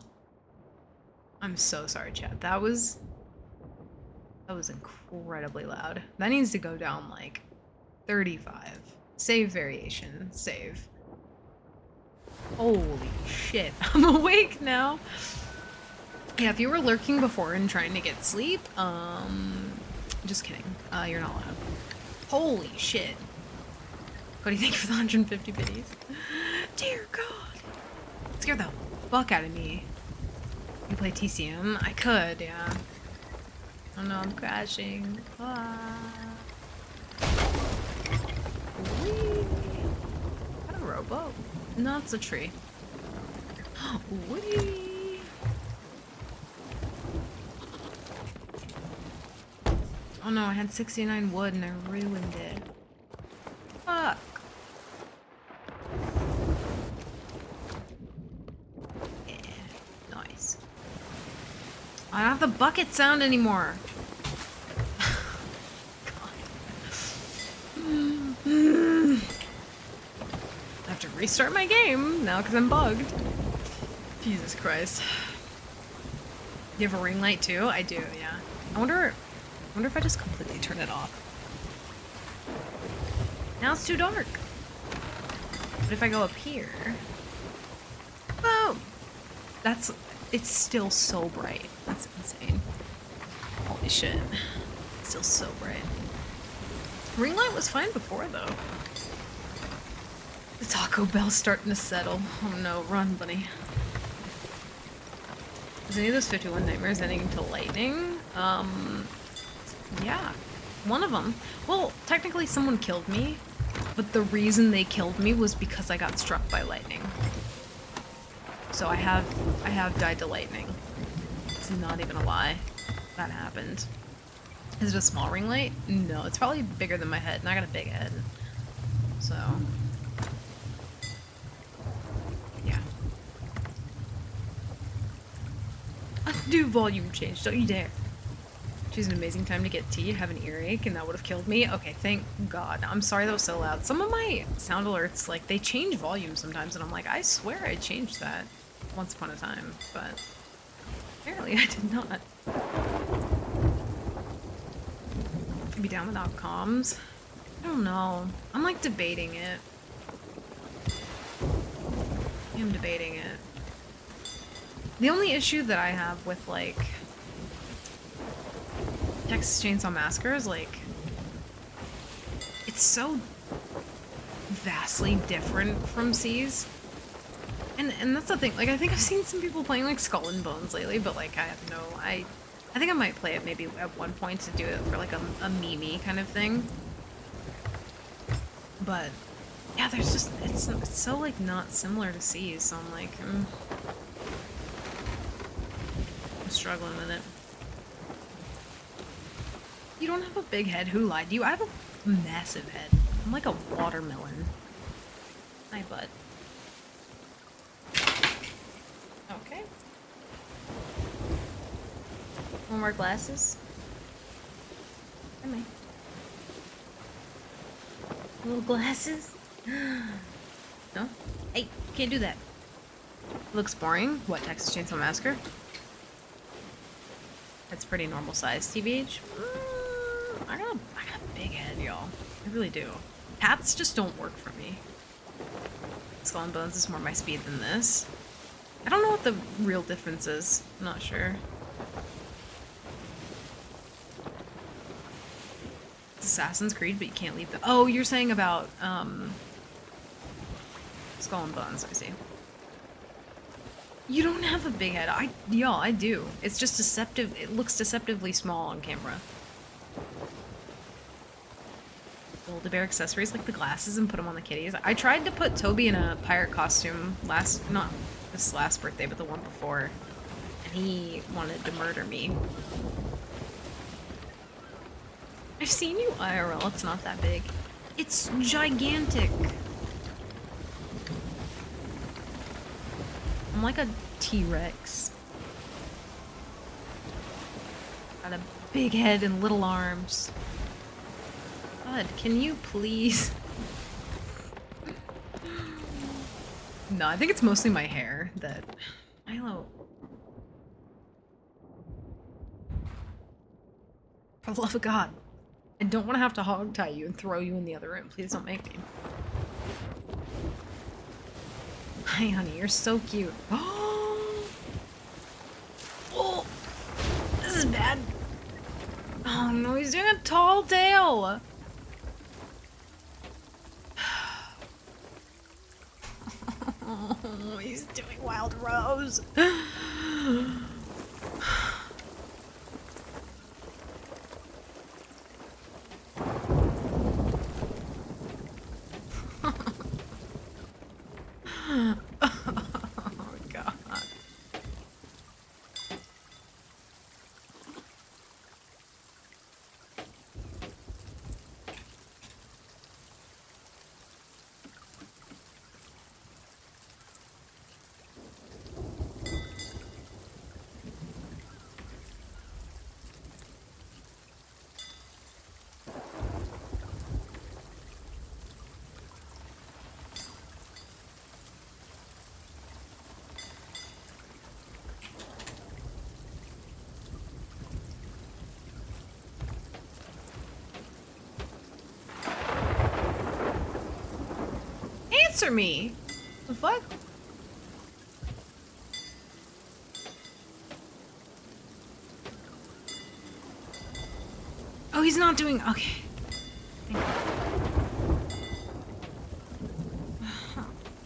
S1: I'm so sorry, chat. That was incredibly loud. That needs to go down like 35. Save variation. Save. Holy shit. I'm awake now. Yeah, if you were lurking before and trying to get sleep, just kidding. You're not allowed. Holy shit. Cody, thank you for the 150 biddies. Dear God. It scared the fuck out of me. You play TCM? I could, yeah. Oh no, I'm crashing. Ah. Whee! Is that a rowboat? No, it's a tree. Whee! Oh no, I had 69 wood and I ruined it. Fuck. I don't have the bucket sound anymore. I have to restart my game now because I'm bugged. Jesus Christ. You have a ring light too? I do, yeah. I wonder if I just completely turn it off. Now it's too dark. But if I go up here... Boom! It's still so bright. That's insane. Holy shit. It's still so bright. Ring light was fine before, though. The Taco Bell's starting to settle. Oh no, run, bunny. Is any of those 51 nightmares ending into lightning? Yeah. One of them. Well, technically someone killed me, but the reason they killed me was because I got struck by lightning. So I have died to lightning. It's not even a lie. That happened. Is it a small ring light? No, it's probably bigger than my head, and I got a big head. So... yeah. Undo volume change, don't you dare. Choose an amazing time to get tea, have an earache, and that would have killed me. Okay, thank God. I'm sorry that was so loud. Some of my sound alerts, like, they change volume sometimes, and I'm like, I swear I changed that once upon a time, but apparently I did not. Be down without comms? I don't know. I'm like debating it. I'm debating it. The only issue that I have with like Texas Chainsaw Massacre is like it's so vastly different from C's. And that's the thing. Like I think I've seen some people playing like Skull and Bones lately, but like I have no I think I might play it maybe at one point to do it for like a meme kind of thing. But yeah, there's just it's so like not similar to C's, so I'm like I'm struggling with it. You don't have a big head. Who lied to you? I have a massive head. I'm like a watermelon. Hi, bud. Okay. Want more glasses? Come on. Little glasses? No? Hey, can't do that. Looks boring. What, Texas Chainsaw Massacre? That's pretty normal size, TBH. I got a big head, y'all. I really do. Hats just don't work for me. Skull and Bones is more my speed than this. I don't know what the real difference is. I'm not sure. It's Assassin's Creed, but you can't leave the— oh, you're saying about, Skull and Bones, I see. You don't have a big head. Y'all, I do. It's just deceptive. It looks deceptively small on camera. Build-A-Bear accessories like the glasses and put them on the kitties. I tried to put Toby in a pirate costume not this last birthday, but the one before. And he wanted to murder me. I've seen you IRL. It's not that big. It's gigantic. I'm like a T-Rex. Got a big head and little arms. God, can you please? No, I think it's mostly my hair that... Milo. For the love of God. I don't want to have to hog tie you and throw you in the other room. Please don't make me. Hi, honey. You're so cute. Oh, this is bad. Oh no, he's doing a tall tale. Oh, he's doing Wild Rose. Oh, God. answer me. The fuck? Oh, he's not doing. Okay.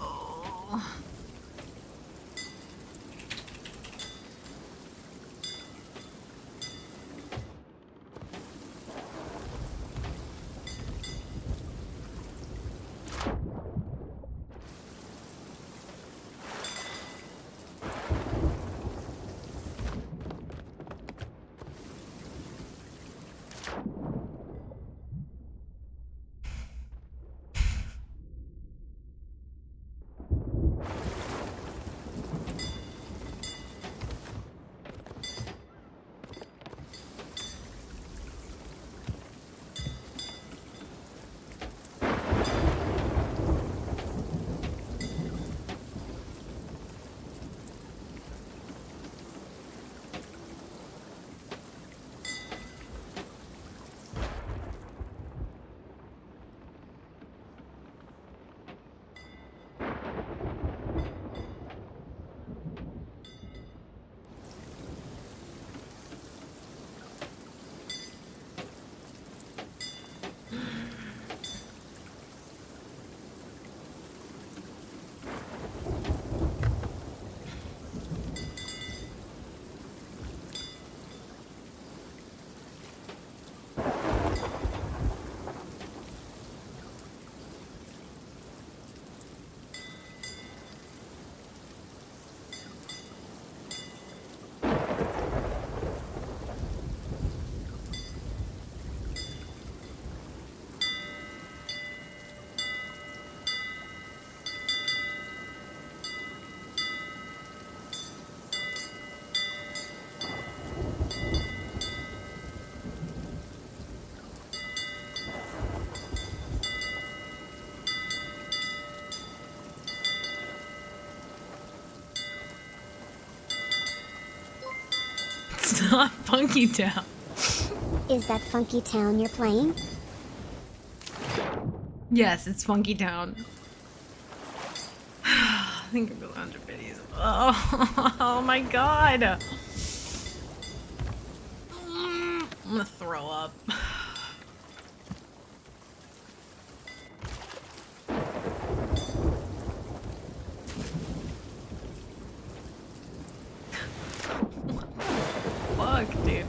S1: Oh. It's not Funky Town.
S2: Is that Funky Town you're playing?
S1: Yes, it's Funky Town. I think I'm 100 biddies. Oh, oh my god. I'm gonna throw up. Fuck, dude.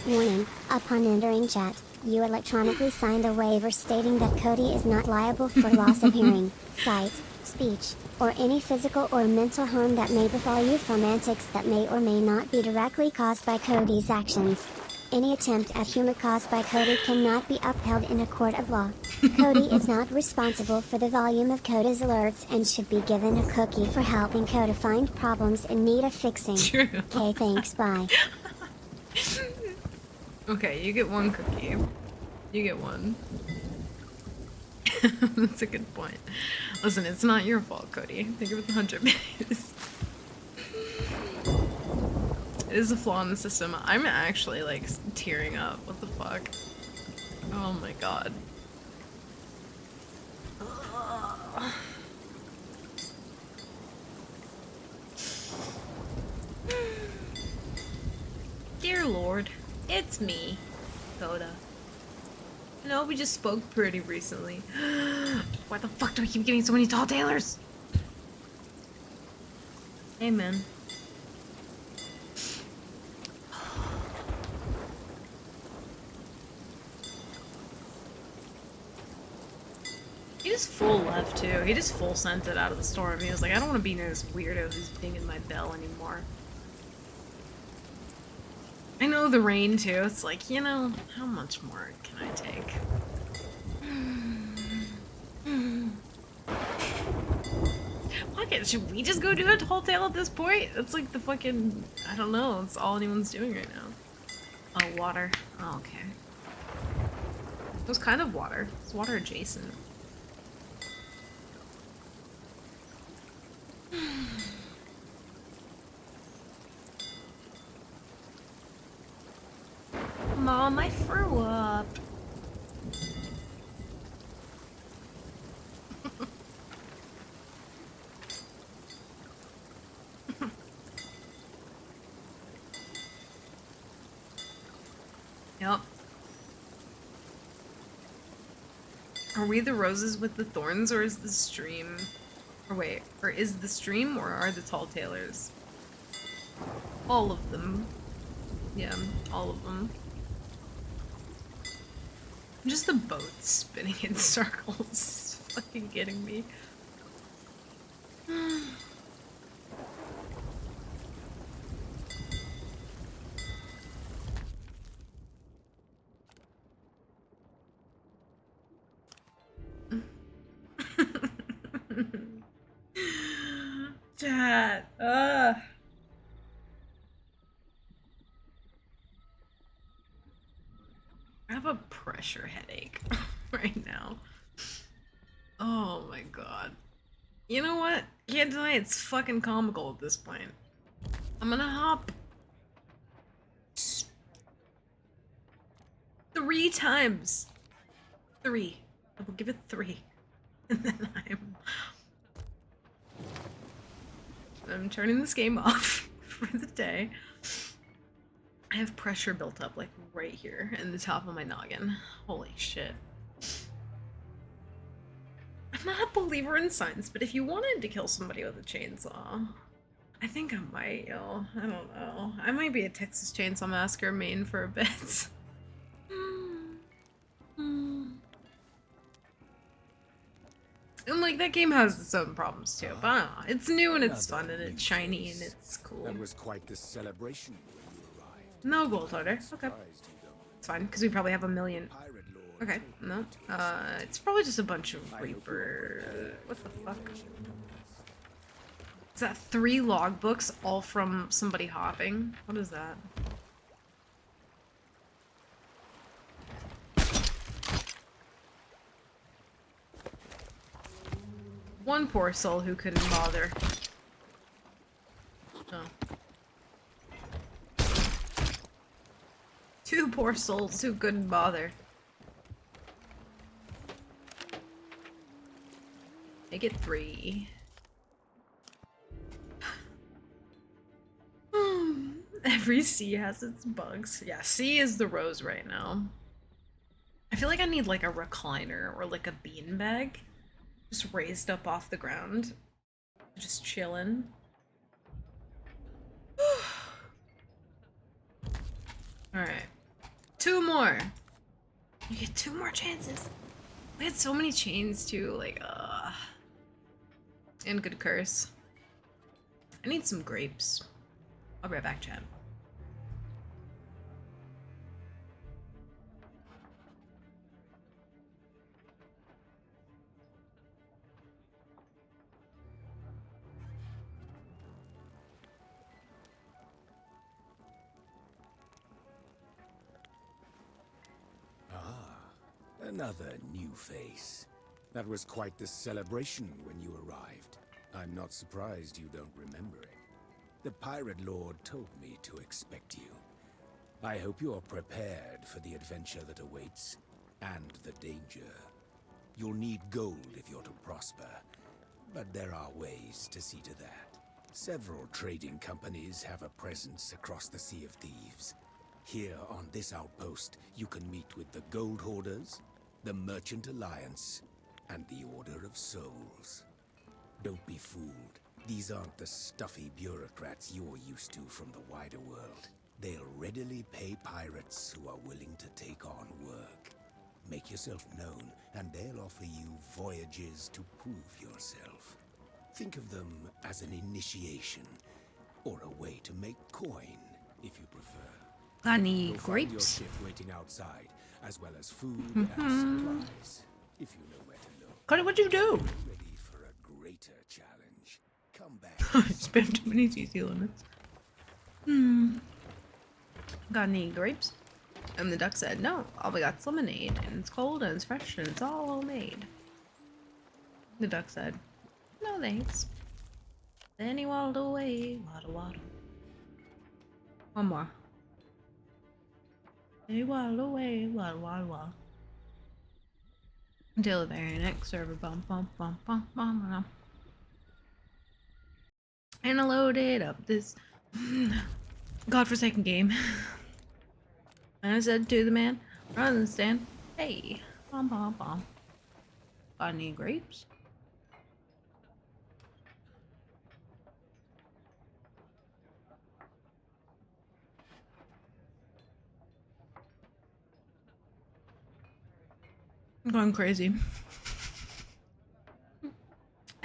S2: Warning, upon entering chat, you electronically signed a waiver stating that Cody is not liable for loss of hearing, sight, speech, or any physical or mental harm that may befall you from antics that may or may not be directly caused by Cody's actions. Any attempt at humor caused by Cody cannot be upheld in a court of law. Cody is not responsible for the volume of Cody's alerts and should be given a cookie for helping Cody find problems in need of fixing.
S1: True.
S2: Okay, thanks, bye.
S1: Okay, you get one cookie. You get one. That's a good point. Listen, it's not your fault, Cody. Think of it 100 minutes. It is a flaw in the system. I'm actually, like, tearing up. What the fuck? Oh my god. Dear Lord, it's me, Coda. I know we just spoke pretty recently. Why the fuck do I keep getting so many tall tailors? Amen. He just full left too. He just full sent it out of the storm. He was like, I don't want to be near this weirdo who's dinging my bell anymore. I know the rain too. It's like, you know, how much more can I take? Fuck it, should we just go do a tall tale at this point? That's like the fucking, I don't know, it's all anyone's doing right now. Oh, water. Oh, okay. It was kind of water. It's water adjacent. Are we the roses with the thorns, or is the stream... Or wait, or is the stream, or are the tall tailors? All of them. Yeah, all of them. Just the boat spinning in circles. Fucking kidding me. Chat. I have a pressure headache right now. Oh my god. You know what? Can't deny it's fucking comical at this point. I'm gonna hop 3 times. 3. I will give it 3. And then I'm turning this game off for the day. I have pressure built up like right here in the top of my noggin. Holy shit. I'm not a believer in science, but if you wanted to kill somebody with a chainsaw, I think I might, yo. I don't know. I might be a Texas Chainsaw Massacre main for a bit. And like that game has its own problems too, but I don't know. It's new and it's fun and it's shiny and it's cool.
S3: That was quite the celebration when you arrived.
S1: No gold order. Okay.
S3: Surprised you don't
S1: It's fine, because we probably have a million.
S3: Pirate Lord
S1: Okay,
S3: told
S1: no.
S3: me to expect
S1: It's probably just a bunch of
S3: I hope you're
S1: Reaper.
S3: prepared
S1: What the
S3: for
S1: fuck?
S3: adventure that awaits.
S1: Is that 3 logbooks all from somebody hopping? What is that? One poor soul who couldn't bother. Oh. 2 poor souls who couldn't bother. Make it 3. Every C has its bugs. Yeah, C is the rose right now. I feel like I need like a recliner or like a beanbag. Just raised up off the ground. Just chillin'. Alright. 2 more! You get 2 more chances. We had so many chains too, like, and good curse. I need some grapes. I'll be right back, chat.
S3: Another new face. That was quite the celebration when you arrived. I'm not surprised you don't remember it. The Pirate Lord told me to expect you. I hope you're prepared for the adventure that awaits, and the danger. You'll need gold if you're to prosper, but there are ways to see to that. Several trading companies have a presence across the Sea of Thieves. Here on this outpost, you can meet with the Gold Hoarders, the Merchant Alliance, and the Order of Souls. Don't be fooled. These aren't the stuffy bureaucrats you're used to from the wider world. They'll readily pay pirates who are willing to take on work. Make yourself known, and they'll offer you voyages to prove yourself. Think of them as an initiation, or a way to make coin, if you prefer.
S1: I need
S3: You'll find your
S1: grapes.
S3: ship waiting outside, as well as food and supplies, if you know where to look.
S1: Cardi, what'd you do?
S3: Ready for a greater challenge. Come back.
S1: Spam too many CC limits. Got any grapes? And the duck said, no, all we got's lemonade, and it's cold, and it's fresh, and it's all homemade. The duck said, no thanks. Then he waddled away, waddle waddle. One more. Then he waddled away, waddle waddle waddle. Until the very next server, bum bum bum bum bum bum. And I loaded up this godforsaken game. And I said to the man, rather than stand, hey, bom bom bom. Any grapes? I'm going crazy.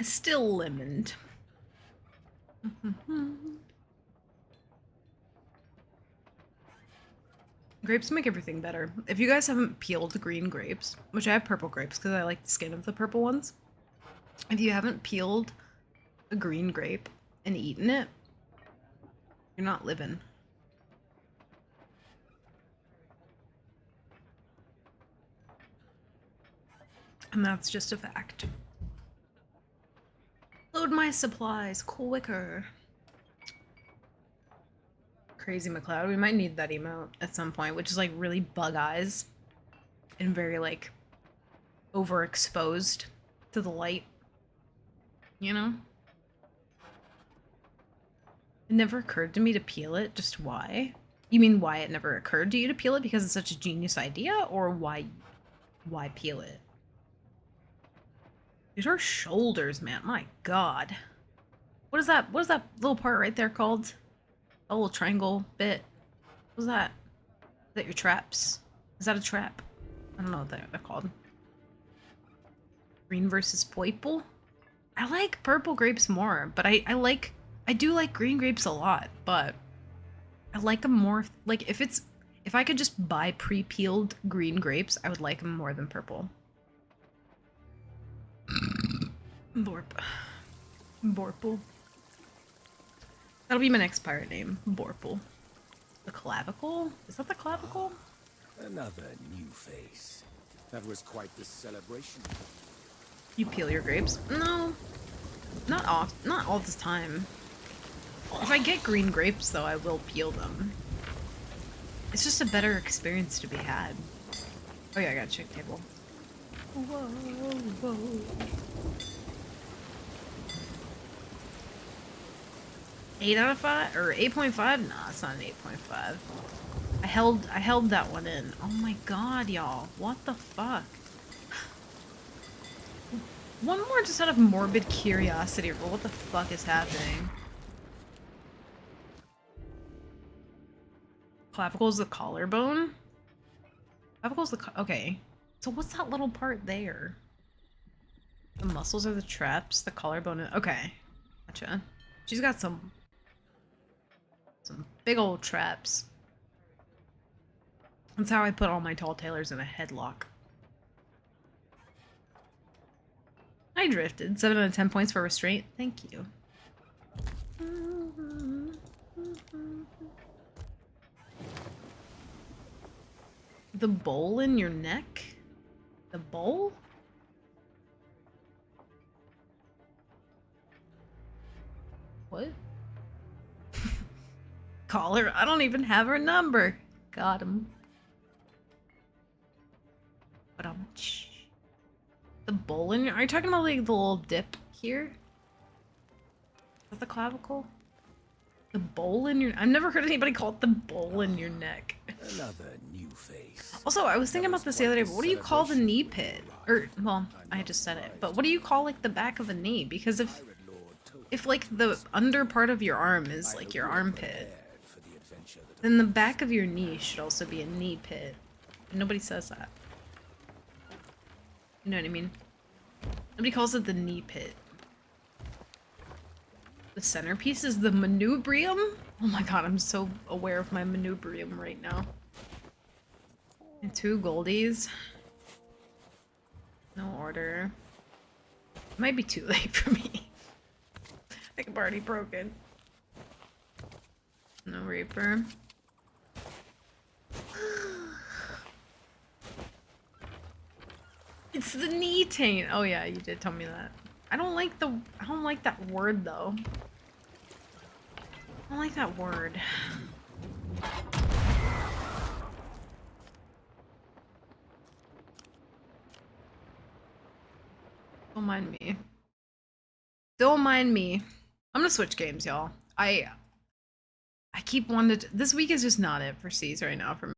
S1: Still lemoned. Grapes make everything better. If you guys haven't peeled green grapes, which I have purple grapes because I like the skin of the purple ones. If you haven't peeled a green grape and eaten it, you're not living. And that's just a fact. Load my supplies quicker. Crazy McCloud. We might need that emote at some point, which is like really bug eyes and very like overexposed to the light. You know? It never occurred to me to peel it. Just why? You mean why it never occurred to you to peel it because it's such a genius idea, or why peel it? These are shoulders, man. My god. What is that? What is that little part right there called? A little triangle bit. What's that? Is that your traps? Is that a trap? I don't know what they're called. Green versus purple? I like purple grapes more, but I do like green grapes a lot, but I like them more like if I could just buy pre-peeled green grapes, I would like them more than purple. Borp. Borple. That'll be my next pirate name. Borple. The clavicle? Is that the clavicle?
S3: Another new face. That was quite the celebration.
S1: You peel your grapes? No. Not all the time. If I get green grapes though, I will peel them. It's just a better experience to be had. Oh yeah, I got a chick table. Whoa, whoa. 8 out of 5 or 8.5? Nah, it's not an 8.5. I held that one in. Oh my god, y'all. What the fuck? One more just out of morbid curiosity for what the fuck is happening. Clavicle's the collarbone? Clavicle's the okay. So what's that little part there? The muscles are the traps, the collarbone is okay. Gotcha. She's got some big old traps. That's how I put all my tall tailors in a headlock. I drifted. 7 out of 10 points for restraint. Thank you. The bowl in your neck? The bowl? What? Call her. I don't even have her number. Got him. But the bowl in your... Are you talking about like the little dip here? Is that the clavicle? The bowl in your... I've never heard anybody call it the bowl in your neck.
S3: Another new face.
S1: Also, I was thinking about this the other day, but what do you call the knee pit? Or, well, I just said it. But what do you call like the back of a knee? Because if like the under part of your arm is like your armpit, then the back of your knee should also be a knee pit. And nobody says that. You know what I mean? Nobody calls it the knee pit. The centerpiece is the manubrium? Oh my god, I'm so aware of my manubrium right now. And 2 goldies. No order. It might be too late for me. I think I'm already broken. No Reaper. It's the knee taint. Oh yeah, you did tell me that. I don't like that word though. I don't like that word. Don't mind me. Don't mind me. I'm gonna switch games, y'all. I keep wanting to. This week is just not it for C's right now for me.